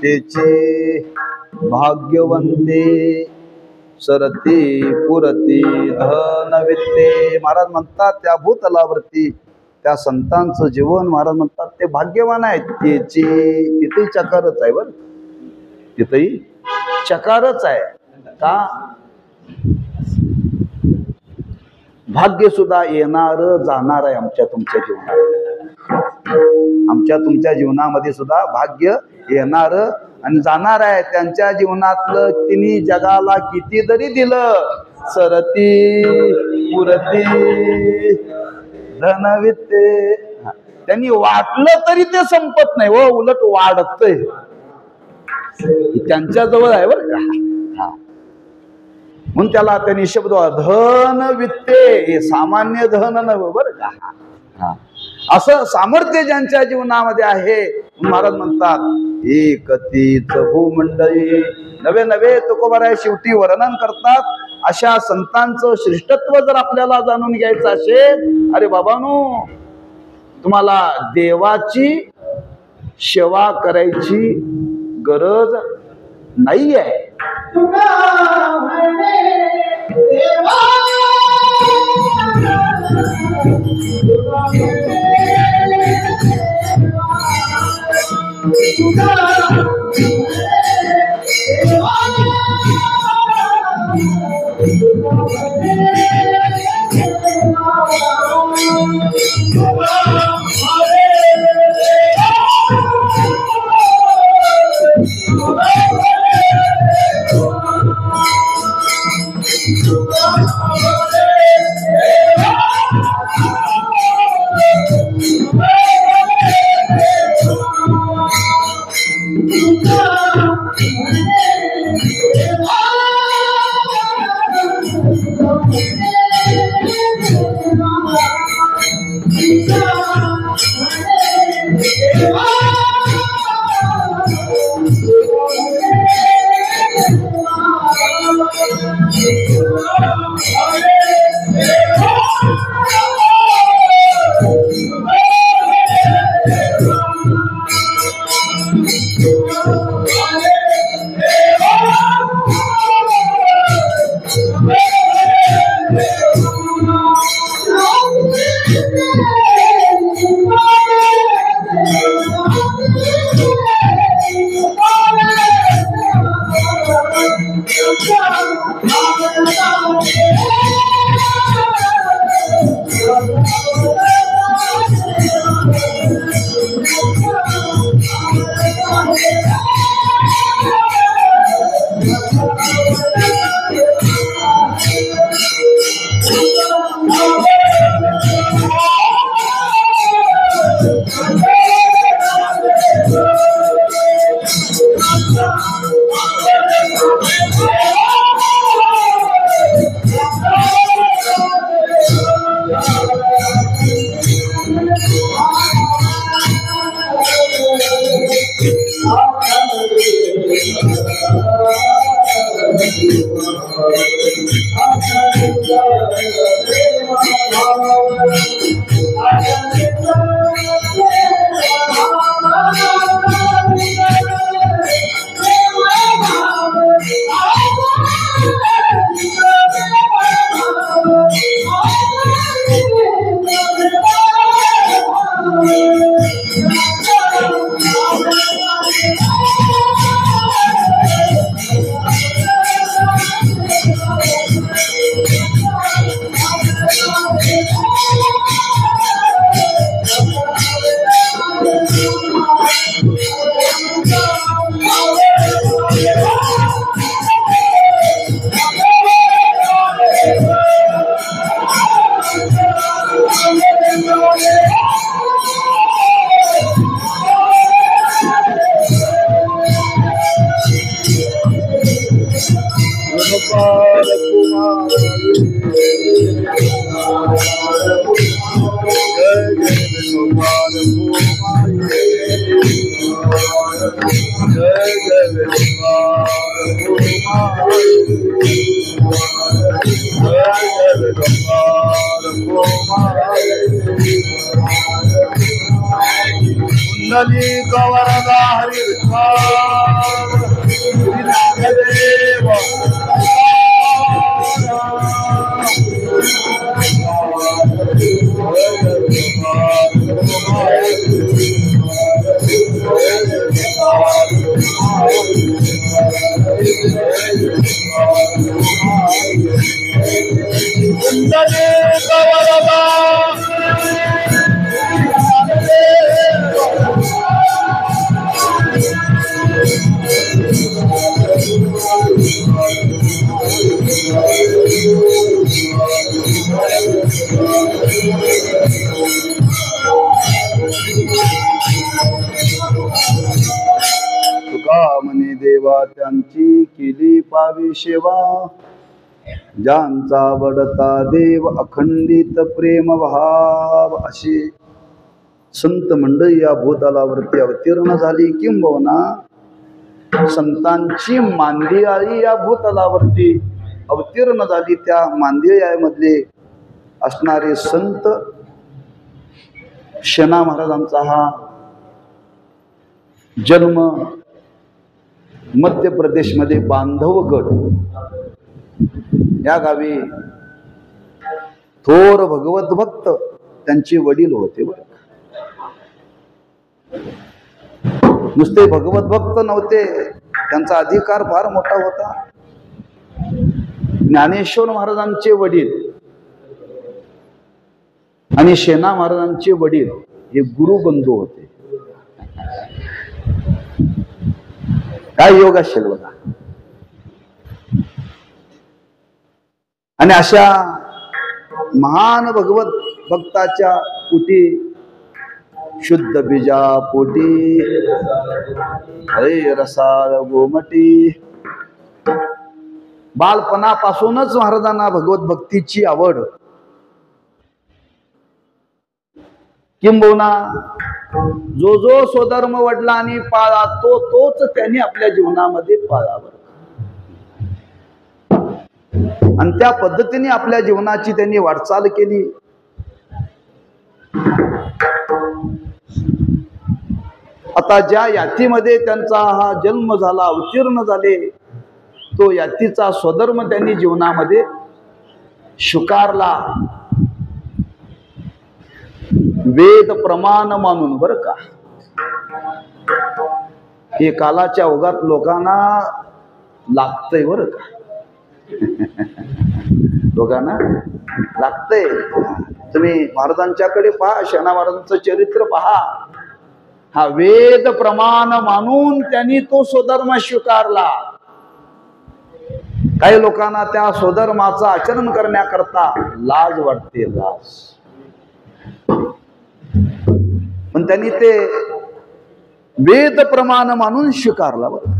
S2: तेचे भाग्यवंते सरती पुरती धनवित्ते. महाराज म्हणतात त्या भूतलावरती त्या संतांचं जीवन महाराज म्हणतात ते भाग्यवान आहेत. त्याची तिथेही चकारच आहे बरं, तिथेही चकारच आहे. का भाग्य सुद्धा येणार जाणार आहे आमच्या तुमच्या जीवनात. आमच्या तुमच्या जीवनामध्ये सुद्धा भाग्य येणार आणि जाणार आहे. त्यांच्या जीवनातलं तिने जगाला किती जरी दिलं सरती पुरती धनवित्ते, त्यांनी वाटलं तरी ते संपत नाही व उलट वाढतंय. त्यांच्या जवळ आहे बरं का. हा म्हणून त्याला त्यांनी शब्द धन वित्ते, हे सामान्य धन नव्हे बरं का. हा असं सामर्थ्य ज्यांच्या जीवनामध्ये आहे. महाराज म्हणतात एकतीच भूमंडळी नवे नवे तुकोबाराय शेवटी वर्णन करतात. अशा संतांचं श्रेष्ठत्व जर आपल्याला जाणून घ्यायचं असेल, अरे बाबांनो तुम्हाला देवाची सेवा करायची गरज नाही आहे. कुंडली गवरदा हरी नागदेव तुका म्हणे देवा त्यांची केली पावी सेवा ज्यांचा बडता देव अखंडित प्रेम भाव अशी संत मंडळी या भूतलावरती अवतीर्ण झाली किंबहुना संतांची मांदियाळी या भूतलावरती अवतीर्ण झाली. त्या मांदियाळीमधले असणारे संत शेना महाराजांचा हा जन्म मध्य प्रदेशमध्ये बांधवगड या गावी थोर भगवत भक्त त्यांचे वडील होते. नुसते भगवत भक्त नव्हते, त्यांचा अधिकार फार मोठा होता. ज्ञानेश्वर महाराजांचे वडील आणि शेना महाराजांचे वडील हे गुरुबंधू होते. काय योग असेल बघा. आणि अशा महान भगवत भक्ताच्या पोटी शुद्ध बीजा पोटी हरे रसाळ गोमटी बालपणापासूनच महाराजांना भगवत भक्तीची आवड. किंबहुना जो जो स्वधर्म वडिलांनी पाळा तोच त्यांनी आपल्या जीवनामध्ये पाळावा आणि त्या पद्धतीने आपल्या जीवनाची त्यांनी वाटचाल केली. आता ज्या यातीमध्ये त्यांचा हा जन्म झाला, अवतीर्ण झाले, तो यातीचा स्वधर्म त्यांनी जीवनामध्ये स्वीकारला. वेद प्रमाण मानून बरं का. हे कालाच्या ओघात लोकांना लागतंय बरं का. लोकांना लागतंय. तुम्ही महाराजांच्याकडे पहा, शेना महाराजांचं चरित्र पहा. हा वेद प्रमाण मानून त्यांनी तो स्वधर्म स्वीकारला. काही लोकांना त्या स्वधर्माचं आचरण करण्याकरता लाज वाटते, लाज. पण त्यांनी ते वेद प्रमाण मानून स्वीकारला. बरं,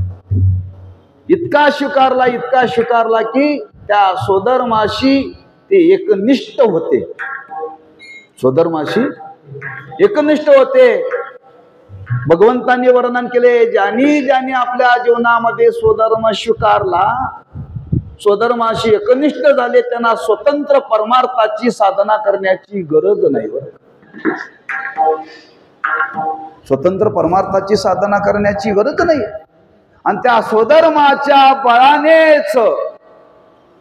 S2: इतका स्वीकारला की त्या स्वधर्माशी ते एकनिष्ठ होते. स्वधर्माशी एकनिष्ठ होते. भगवंतांनी वर्णन केले, ज्यांनी आपल्या जीवनामध्ये स्वधर्म स्वीकारला, स्वधर्माशी एकनिष्ठ झाले, त्यांना स्वतंत्र परमार्थाची साधना करण्याची गरज नाही. स्वतंत्र परमार्थाची साधना करण्याची गरज नाही. आणि त्या स्वधर्माच्या बळानेच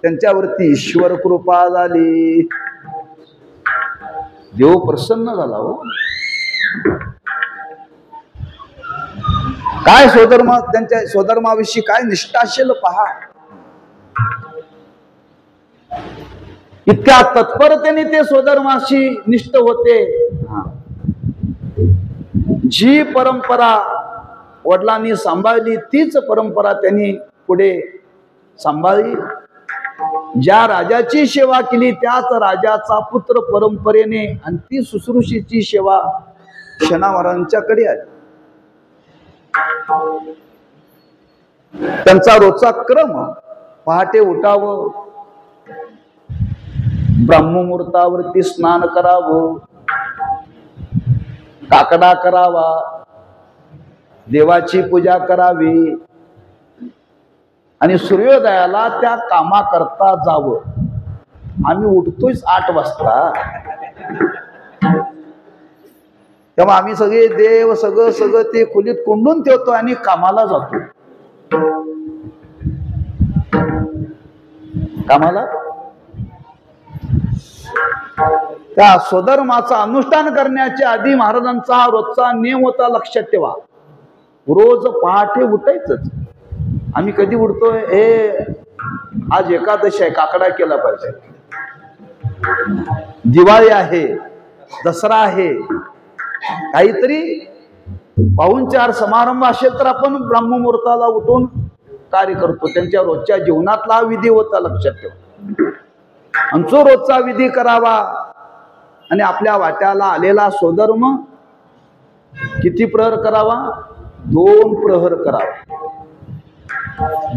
S2: त्यांच्यावरती ईश्वर कृपा झाली. देव प्रसन्न झाला. हो, काय स्वधर्म, त्यांच्या स्वधर्माविषयी काय निष्ठा असेल पहा. इतक्या तत्परतेने ते स्वधर्माशी निष्ठ होते. जी परंपरा वडिलांनी सांभाळली तीच परंपरा त्यांनी पुढे सांभाळली. ज्या राजाची सेवा केली त्याच राजाचा पुत्र परंपरेने, आणि ती शुश्रूषेची सेवा शेना महाराजांच्याकडे आली. त्यांचा रोजचा क्रम, पहाटे उठावं, ब्राह्ममुहूर्तावरती स्नान करावं, काकडा करावा, देवाची पूजा करावी आणि सूर्योदयाला त्या कामाकरता जावं. आम्ही उठतोयच 8 वाजता, तेव्हा आम्ही सगळे देव सगळं ते खोलीत कोंडून ठेवतो आणि कामाला जातो. कामाला त्या स्वधर्माचा अनुष्ठान करण्याच्या आधी महाराजांचा रोजचा नियम होता, लक्षात ठेवा. रोज पहाटे उठायचंच. आम्ही कधी उठतोय? हे आज एकादशी आहे, काकडा केला पाहिजे. दिवाळी आहे, दसरा आहे, काहीतरी पाहुणचार समारंभ असेल तर आपण ब्रह्ममुहूर्ताला उठून कार्य करतो. त्यांच्या रोजच्या जीवनातला विधी होता, लक्षात ठेवा. आणि तो रोजचा विधी करावा आणि आपल्या वाट्याला आलेला स्वधर्म किती प्रहर करावा? 2 प्रहर करावा.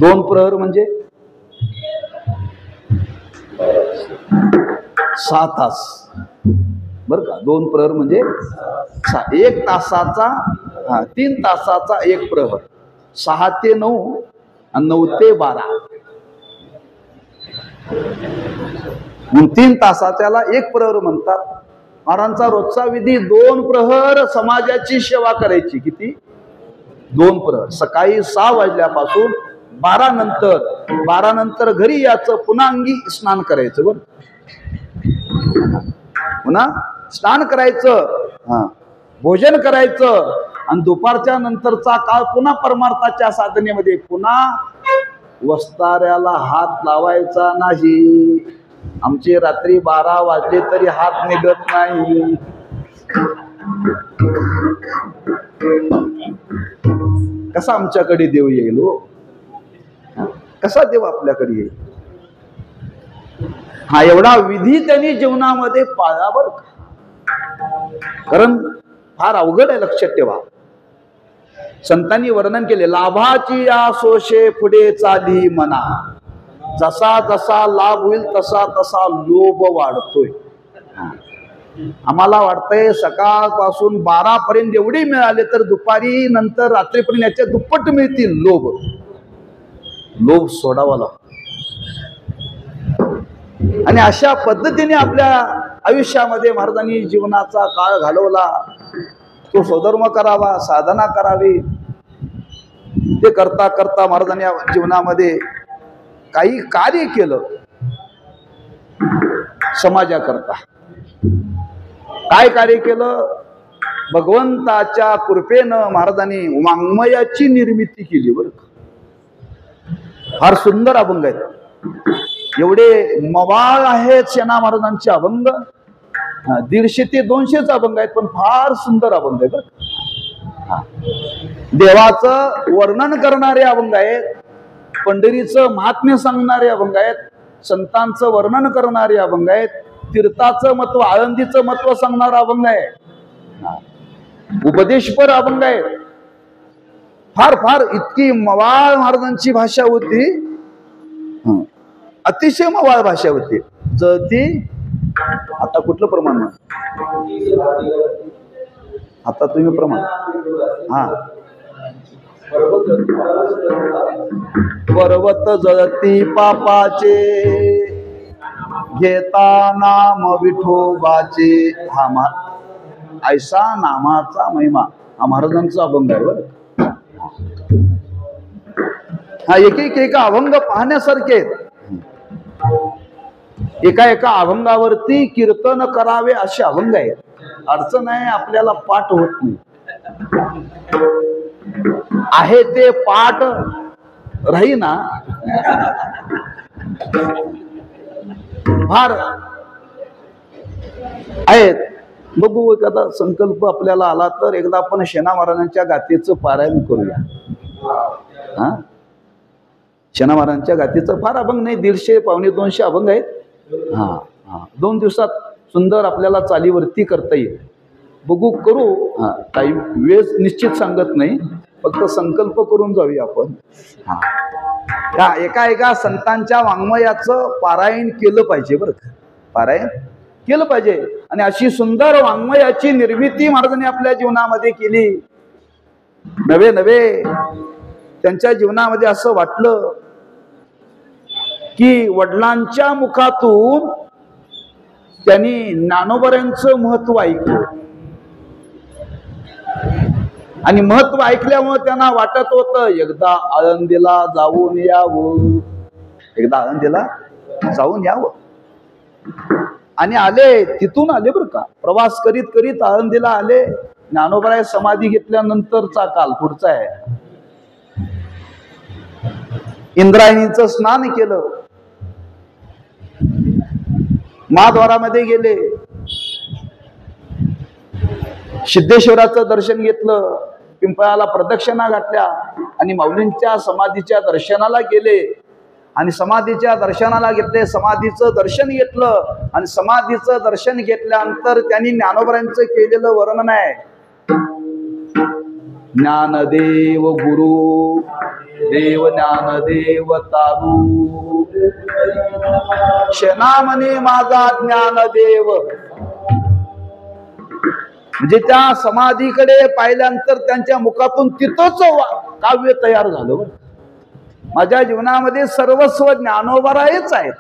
S2: 2 प्रहर म्हणजे 6 तास, बर का? 2 प्रहर म्हणजे 1 तासाचा 3 तासाचा 1 प्रहर. 6 ते 9 आणि 9 ते 12 म्हणून 3 तासाच्याला 1 प्रहर म्हणतात. महाराजांचा रोजचा विधी 2 प्रहर समाजाची सेवा करायची. किती? 2 प्रहर. सकाळी 6 वाजल्यापासून 12 नंतर घरी याचं, पुन्हा अंगी स्नान करायचं. बरं, पुन्हा स्नान करायचं, भोजन करायचं आणि दुपारच्या नंतरचा काळ पुन्हा परमार्थाच्या साधनेमध्ये. पुन्हा वस्ताऱ्याला हात लावायचा नाही. आमचे रात्री 12 वाजले तरी हात निघत नाही. कसा आमच्याकडे देव येईल हो? कसा देव आपल्याकडे येईल? हा एवढा विधी त्यांनी जीवनामध्ये पाळला बरं का. कारण फार अवघड आहे, लक्षात ठेवा. संतांनी वर्णन केले, लाभाची या सोशे पुढे चाली मना. जसा जसा लाभ होईल तसा तसा लोभ वाढतोय. आम्हाला वाटतंय सकाळपासून 12 पर्यंत एवढे मिळाले तर दुपारी नंतर रात्रीपर्यंत याच्या दुप्पट मिळतील. लोभ सोडावा लागतो. आणि अशा पद्धतीने आपल्या आयुष्यामध्ये महाराजांनी जीवनाचा काळ घालवला. तो स्वधर्म करावा, साधना करावी. ते करता करता महाराजांनी जीवनामध्ये काही कार्य केलं समाजाकरता. काय कार्य केलं? भगवंताच्या कृपेनं महाराजांनी वाङ्मयाची निर्मिती केली. बरं, फार सुंदर अभंग आहेत. एवढे मवाळ आहेत सेना महाराजांचे अभंग. 150 ते 200 अभंग आहेत, पण फार सुंदर अभंग आहेत. देवाचं वर्णन करणारे अभंग आहेत, पंढरीचं महात्म्य सांगणारे अभंग आहेत, संतांचं वर्णन करणारे अभंग आहेत, तीर्थाचं महत्व, आळंदीचं महत्व सांगणारा अभंग आहे, उपदेशपर अभंग आहे. फार फार इतकी मवाळ महाराजांची भाषा होती, अतिशय मवाळ भाषा होती. ती आता कुठलं प्रमाण? आता तुम्ही प्रमाण पर्वत जळती पापाचे, घेता नाम विठोबाचे. ऐसा नामाचा महिमा हा महाराजांचा अभंग आहे. बरं, हा एक अभंग पाहण्यासारखे आहेत. एका अभंगावरती कीर्तन करावे असे अभंग आहेत. अडचण आहे आपल्याला पाठ होत नाही. आहे ते पाठ राहीना. फार आहेत. बघू, एखादा संकल्प आपल्याला आला तर एकदा आपण सेना महाराजांच्या गाथेचं पारायण करूया. सेना महाराजांच्या गाथेचं फार अभंग नाही, 150 पावणे 200 अभंग आहेत. 2 दिवसात सुंदर आपल्याला चालीवरती करता येईल. बघू, करू. काही वेळ निश्चित सांगत नाही, फक्त संकल्प करून जाऊया आपण. एका संतांच्या वाङ्मयाचं पारायण केलं पाहिजे. बरं, पारायण केलं पाहिजे. आणि अशी सुंदर वाङ्मयाची निर्मिती महाराजांनी आपल्या जीवनामध्ये केली. नवे नवे त्यांच्या जीवनामध्ये असं वाटलं की वडिलांच्या मुखातून त्यांनी ज्ञानोबऱ्यांचं महत्व ऐकलं. आणि महत्व ऐकल्यामुळे त्यांना वाटत होतं एकदा आळंदीला जाऊन यावं, एकदा आळंदीला जाऊन यावं. आणि आले, तिथून आले बरं का, प्रवास करीत करीत आळंदीला आले. ज्ञानोबराय समाधी घेतल्यानंतरचा काल पुढचा आहे. इंद्रायणीचं स्नान केलं, महाद्वारामध्ये गेले, सिद्धेश्वराचं दर्शन घेतलं, पिंपळाला प्रदक्षिणा घातल्या आणि माऊलींच्या समाधीच्या दर्शनाला गेले. आणि समाधीच्या दर्शनाला घेतले, समाधीचं दर्शन घेतलं. आणि समाधीचं दर्शन घेतल्यानंतर त्यांनी ज्ञानोबरांचं केलेलं वर्णन आहे. ज्ञानदेव गुरु देव ज्ञानदेव तारू, शेनामने माझा ज्ञानदेव. म्हणजे त्या समाधीकडे पाहिल्यानंतर त्यांच्या मुखातून तिथंच काव्य तयार झालं. माझ्या जीवनामध्ये सर्वस्व ज्ञानोबरायच आहेत.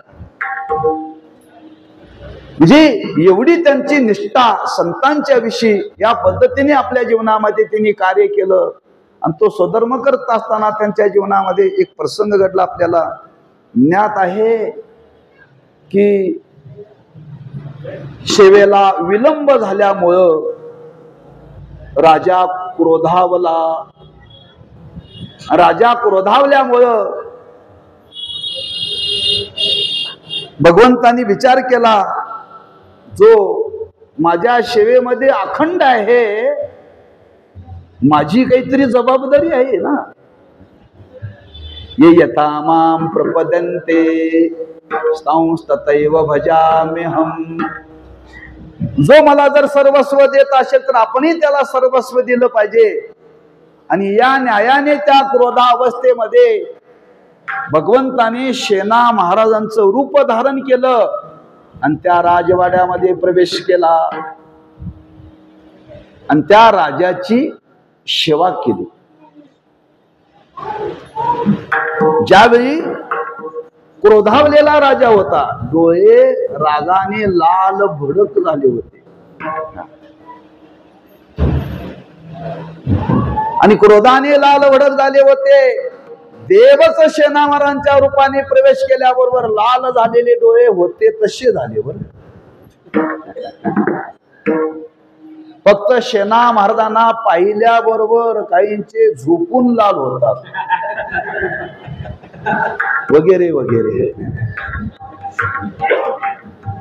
S2: म्हणजे एवढी त्यांची निष्ठा संतांच्या विषयी, या पद्धतीने आपल्या जीवनामध्ये त्यांनी कार्य केलं. आणि तो स्वधर्म करत असताना त्यांच्या जीवनामध्ये एक प्रसंग घडला. आपल्याला ज्ञात आहे की सेवेला विलंब झाल्यामुळं राजा क्रोधावला. राजा क्रोधावल्यामुळं भगवंतांनी विचार केला, जो माझ्या सेवेमध्ये अखंड आहे, माझी काहीतरी जबाबदारी आहे ना. ये यथा मां प्रपदन्ते संस्ततैव भजाम्यहम्. जो मला जर सर्वस्व देत असेल तर आपणही त्याला सर्वस्व दिलं पाहिजे. आणि या न्यायाने त्या क्रोधावस्थेमध्ये भगवंताने सेना महाराजांचं रूप धारण केलं आणि त्या राजवाड्यामध्ये प्रवेश केला आणि त्या राजाची सेवा केली. ज्यावेळी क्रोधावलेला राजा होता, डोळे रागाने लाल भडक झाले होते. आणि क्रोधाने लाल भडक झाले होते. देवच सेना महाराजांच्या रूपाने प्रवेश केल्याबरोबर लाल झालेले डोळे होते तसे झाले. फक्त सेना महाराजांना पाहिल्याबरोबर काहींचे झोपून लाल होतात वगैरे वगैरे,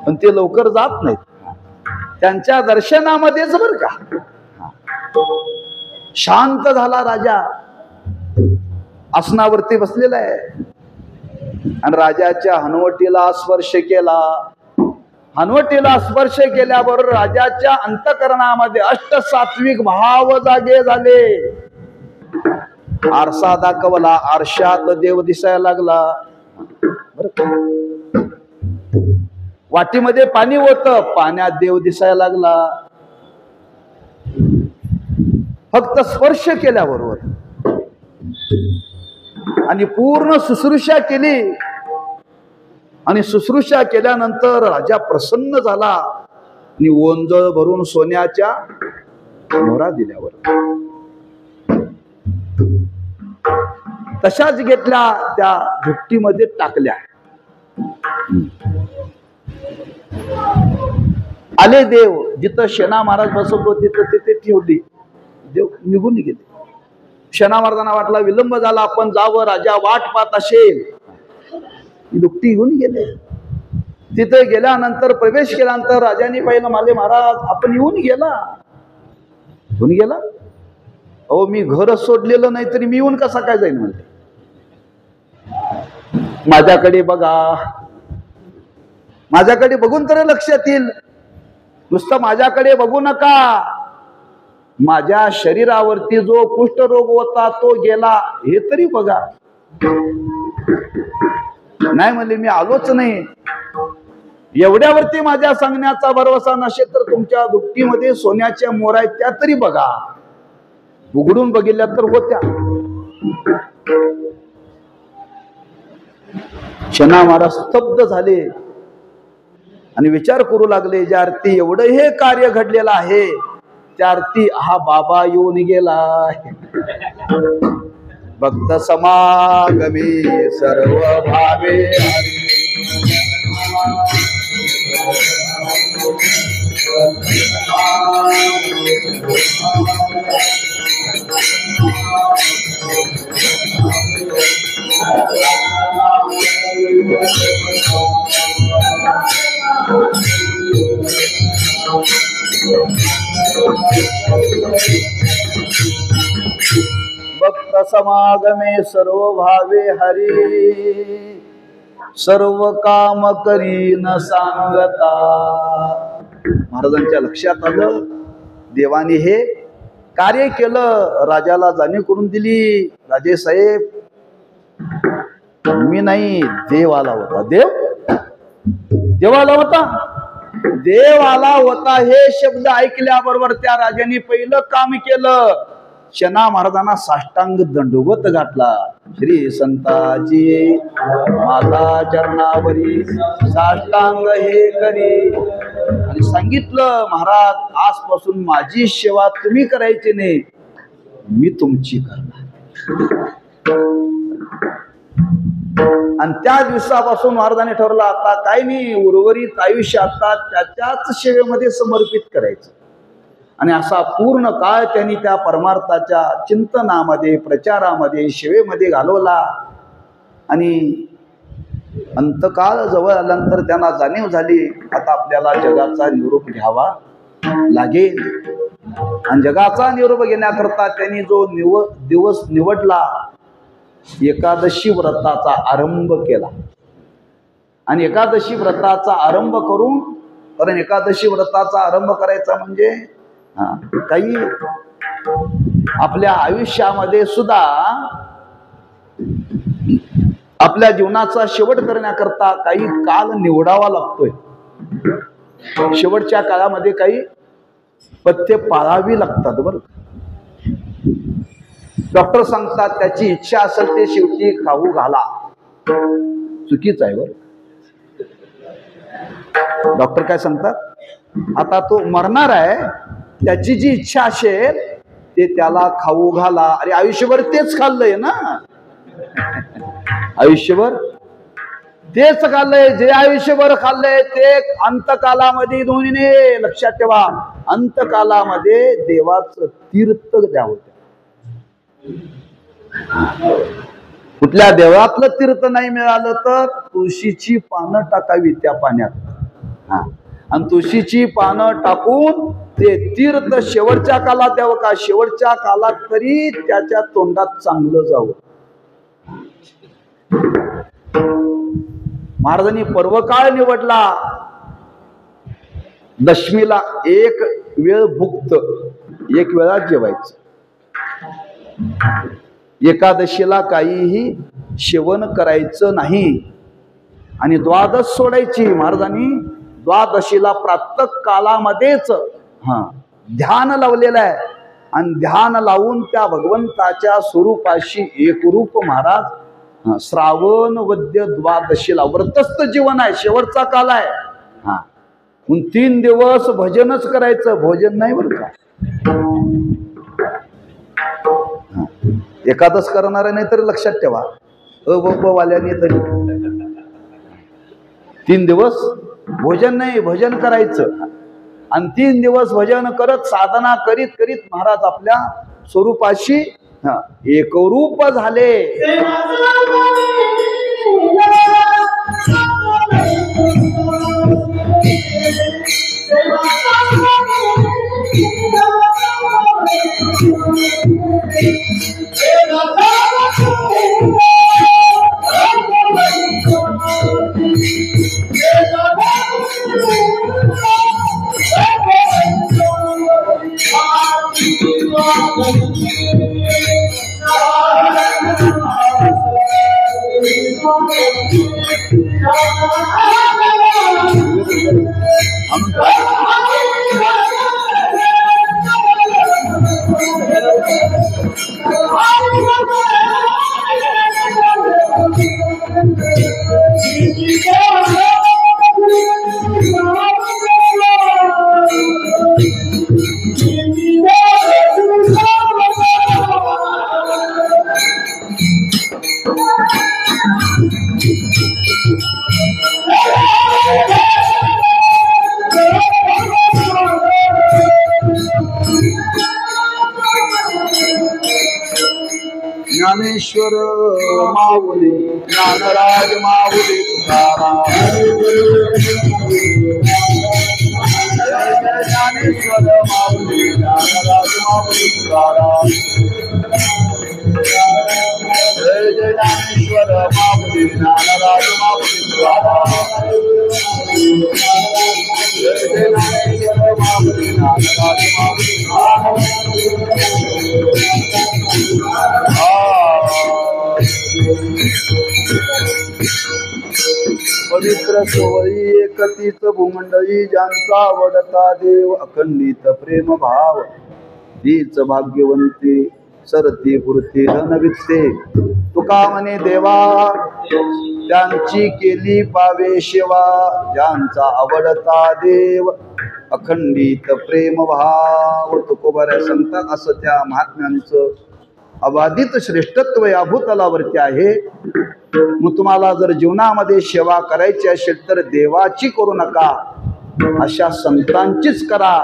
S2: पण ते लवकर जात नाहीत त्यांच्या दर्शनामध्येच बर का. शांत झाला राजा, आसनावरती बसलेला आहे आणि राजाच्या हनवटीला स्पर्श केला. हनवटीला स्पर्श केल्याबरोबर राजाच्या अंतःकरणामध्ये अष्टसात्विक भाव जागे झाले. आरसा दाखवला, आरशात देव दिसायला लागला. वाटीमध्ये पाणी होतं, पाण्यात देव दिसायला लागला. फक्त स्पर्श केल्याबरोबर. आणि पूर्ण शुश्रूषा केली. आणि शुश्रूषा केल्यानंतर राजा प्रसन्न झाला आणि ओंजळ भरून सोन्याच्या मोहरा दिल्यावर तशाच घेतल्या, त्या भुकटीमध्ये टाकल्या. आले देव, जिथं सेना महाराज बसत होते तिथे ठेवली. देव निघून गेले. सेना महाराजांना वाटला विलंब झाला, आपण जावं, राजा वाट पाहत असेल. दुपटी घेऊन गेले. तिथे गेल्यानंतर प्रवेश केल्यानंतर राजाने पाहिलं, माले महाराज आपण येऊन गेला. येऊन गेला? अहो मी घर सोडलेलं नाही तरी मी येऊन कसा काय जाईन म्हणते. माझ्याकडे बघा, माझ्याकडे बघून तर लक्षात येईल. नुसतं माझ्याकडे बघू नका. माझ्या शरीरावरती जो कुष्ठरोग होता तो गेला हे तरी बघा. नाही म्हणले मी आलोच नाही. एवढ्यावरती माझ्या सांगण्याचा भरवसा नसेल तर तुमच्या दुपटीमध्ये सोन्याच्या मोरा आहेत त्या तरी बघा. उघडून बघितल्या तर होत्या. शना महाराज स्तब्ध झाले आणि विचार करू लागले, ज्या अर्थी एवढं हे कार्य घडलेलं आहे त्या अर्थी हा बाबा येऊन गेला. भक्त समागमी सर्व भावे भक्त समागमे सर्व भावे हरी सर्व काम करी न सांगता. महाराजांच्या लक्षात आलं देवाने हे कार्य केलं, राजाला जाणीव करून दिली. राजे साहेब मी नाही, देव आला होता. देव आला होता, देव आला होता हे शब्द ऐकल्याबरोबर त्या राजाने पहिलं काम केलं, शना महाराजांना साष्टांग दंडवत घातला. श्री संताची माता चरणावरी साष्टांग हे करी आणि सांगितलं, महाराज आजपासून माझी सेवा तुम्ही करायची नाही, मी तुमची करणार. आणि त्या दिवसापासून महाराजांनी ठरवलं आता काय नाही, उर्वरित आयुष्य आता त्याच्याच सेवेमध्ये समर्पित करायचं. आणि असा पूर्ण काळ त्यांनी त्या परमार्थाच्या चिंतनामध्ये, प्रचारामध्ये, सेवेमध्ये घालवला. आणि अंतकाळ जवळ आल्यानंतर त्यांना जाणीव झाली आता आपल्याला जगाचा निरोप घ्यावा लागेल. आणि जगाचा निरोप घेण्याकरता त्यांनी जो दिवस निवडला, एकादशी व्रताचा आरंभ केला. आणि एकादशी व्रताचा आरंभ करून, कारण एकादशी व्रताचा आरंभ करायचा म्हणजे काही आपल्या आयुष्यामध्ये सुद्धा आपल्या जीवनाचा शेवट करण्याकरता काही काल निवडावा लागतोय. शेवटच्या काळामध्ये काही पथ्य पाळावी लागतात. बरं, डॉक्टर सांगतात त्याची इच्छा असेल ते शेवटी खाऊ घाला, चुकीच आहे. बरं, डॉक्टर काय सांगतात, आता तो मरणार आहे, त्याची जी इच्छा असेल ते त्याला खाऊ घाला. अरे आयुष्यभर तेच खाल्लंय ना, आयुष्यभर तेच खाल्लंय. जे आयुष्यभर खाल्लंय ते अंतकालामध्ये दोन्हीने लक्षात ठेवा, अंतकालामध्ये देवाचं तीर्थ द्यावं. कुठल्या देवातलं तीर्थ नाही मिळालं तर तुळशीची पानं टाकावी त्या पाण्यात. आणि तुळशीची पानं टाकून ते तीर्थ शेवटच्या काळात द्यावं का, शेवटच्या काळात तरी त्याच्या तोंडात चांगलं जावं. महाराजांनी पर्वकाळ निवडला. दशमीला एक वेळ भुक्त, एक वेळा जेवायचं. एकादशीला काहीही सेवन करायचं नाही. आणि द्वादश सोडायची. महाराजांनी द्वादशीला प्रातः कालामध्येच ध्यान लावलेलं आहे. आणि ध्यान लावून त्या भगवंताच्या स्वरूपाशी एकरूप महाराज श्रावण वद्य द्वादशीला व्रतस्थ जीवन आहे, शेवटचा काल आहे. 3 दिवस भजनच करायचं, भोजन नाही. बरं का, एकादश करणारे नाही तरी लक्षात ठेवा, वाल्याने तरी 3 दिवस भोजन नाही, भजन करायचं. आणि 3 दिवस भजन करत, साधना करीत करीत महाराज आपल्या स्वरूपाशी एकरूप झाले. ज्ञानेश्वर माऊली ज्ञानराज माऊली तुकाराम ज्ञानेश्वर माऊली ज्ञानराज माऊली तुकाराम जय जय ज्ञानेश्वर माऊली ज्ञानराज माऊली तुकाराम जय जय ज्ञानेश्वर माऊली ज्ञानराज माऊली पवित्र सोवळी एकतीच भूमंडळी ज्यांचा आवडता देव अखंडित प्रेम भाव तीच भाग्यवंती सरती पुरती धनवित्ते तुका म्हणे देवा त्यांची केली पावे सेवा ज्यांचा आवडता देव अखंडित प्रेम भाव तुकोबाऱ्या सांगतात असं त्या महात्म्यांचं अबाधित श्रेष्ठत्व या भूतलावरती आहे. मग तुम्हाला जर जीवनामध्ये सेवा करायची असेल तर देवाची करू नका, अशा संतांचीच करा.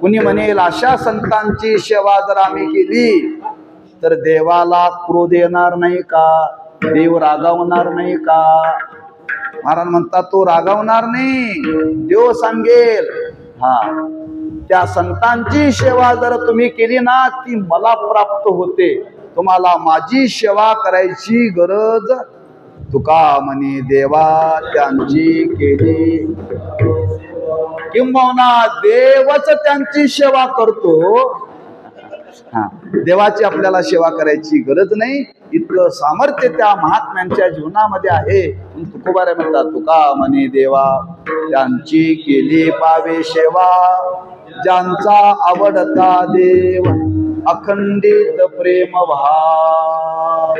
S2: कुणी म्हणेल अशा संतांची सेवा जर आम्ही केली तर देवाला क्रोध येणार नाही का, देव रागावणार नाही का? महाराज म्हणतात तो रागावणार नाही, देव सांगेल हा त्या संतांची सेवा जर तुम्ही केली ना ती मला प्राप्त होते, तुम्हाला माझी सेवा करायची गरज तुका म्हणे देवा त्यांची केली. किंबहुना देवच त्यांची सेवा करतो, हा देवाची आपल्याला सेवा करायची गरज नाही. इतकं सामर्थ्य त्या महात्म्यांच्या जीवनामध्ये आहे. तुकोबारे म्हणतात तुका म्हणे देवा त्यांची केली पावे सेवा ज्यांचा आवडता देव अखंडित प्रेम भाव.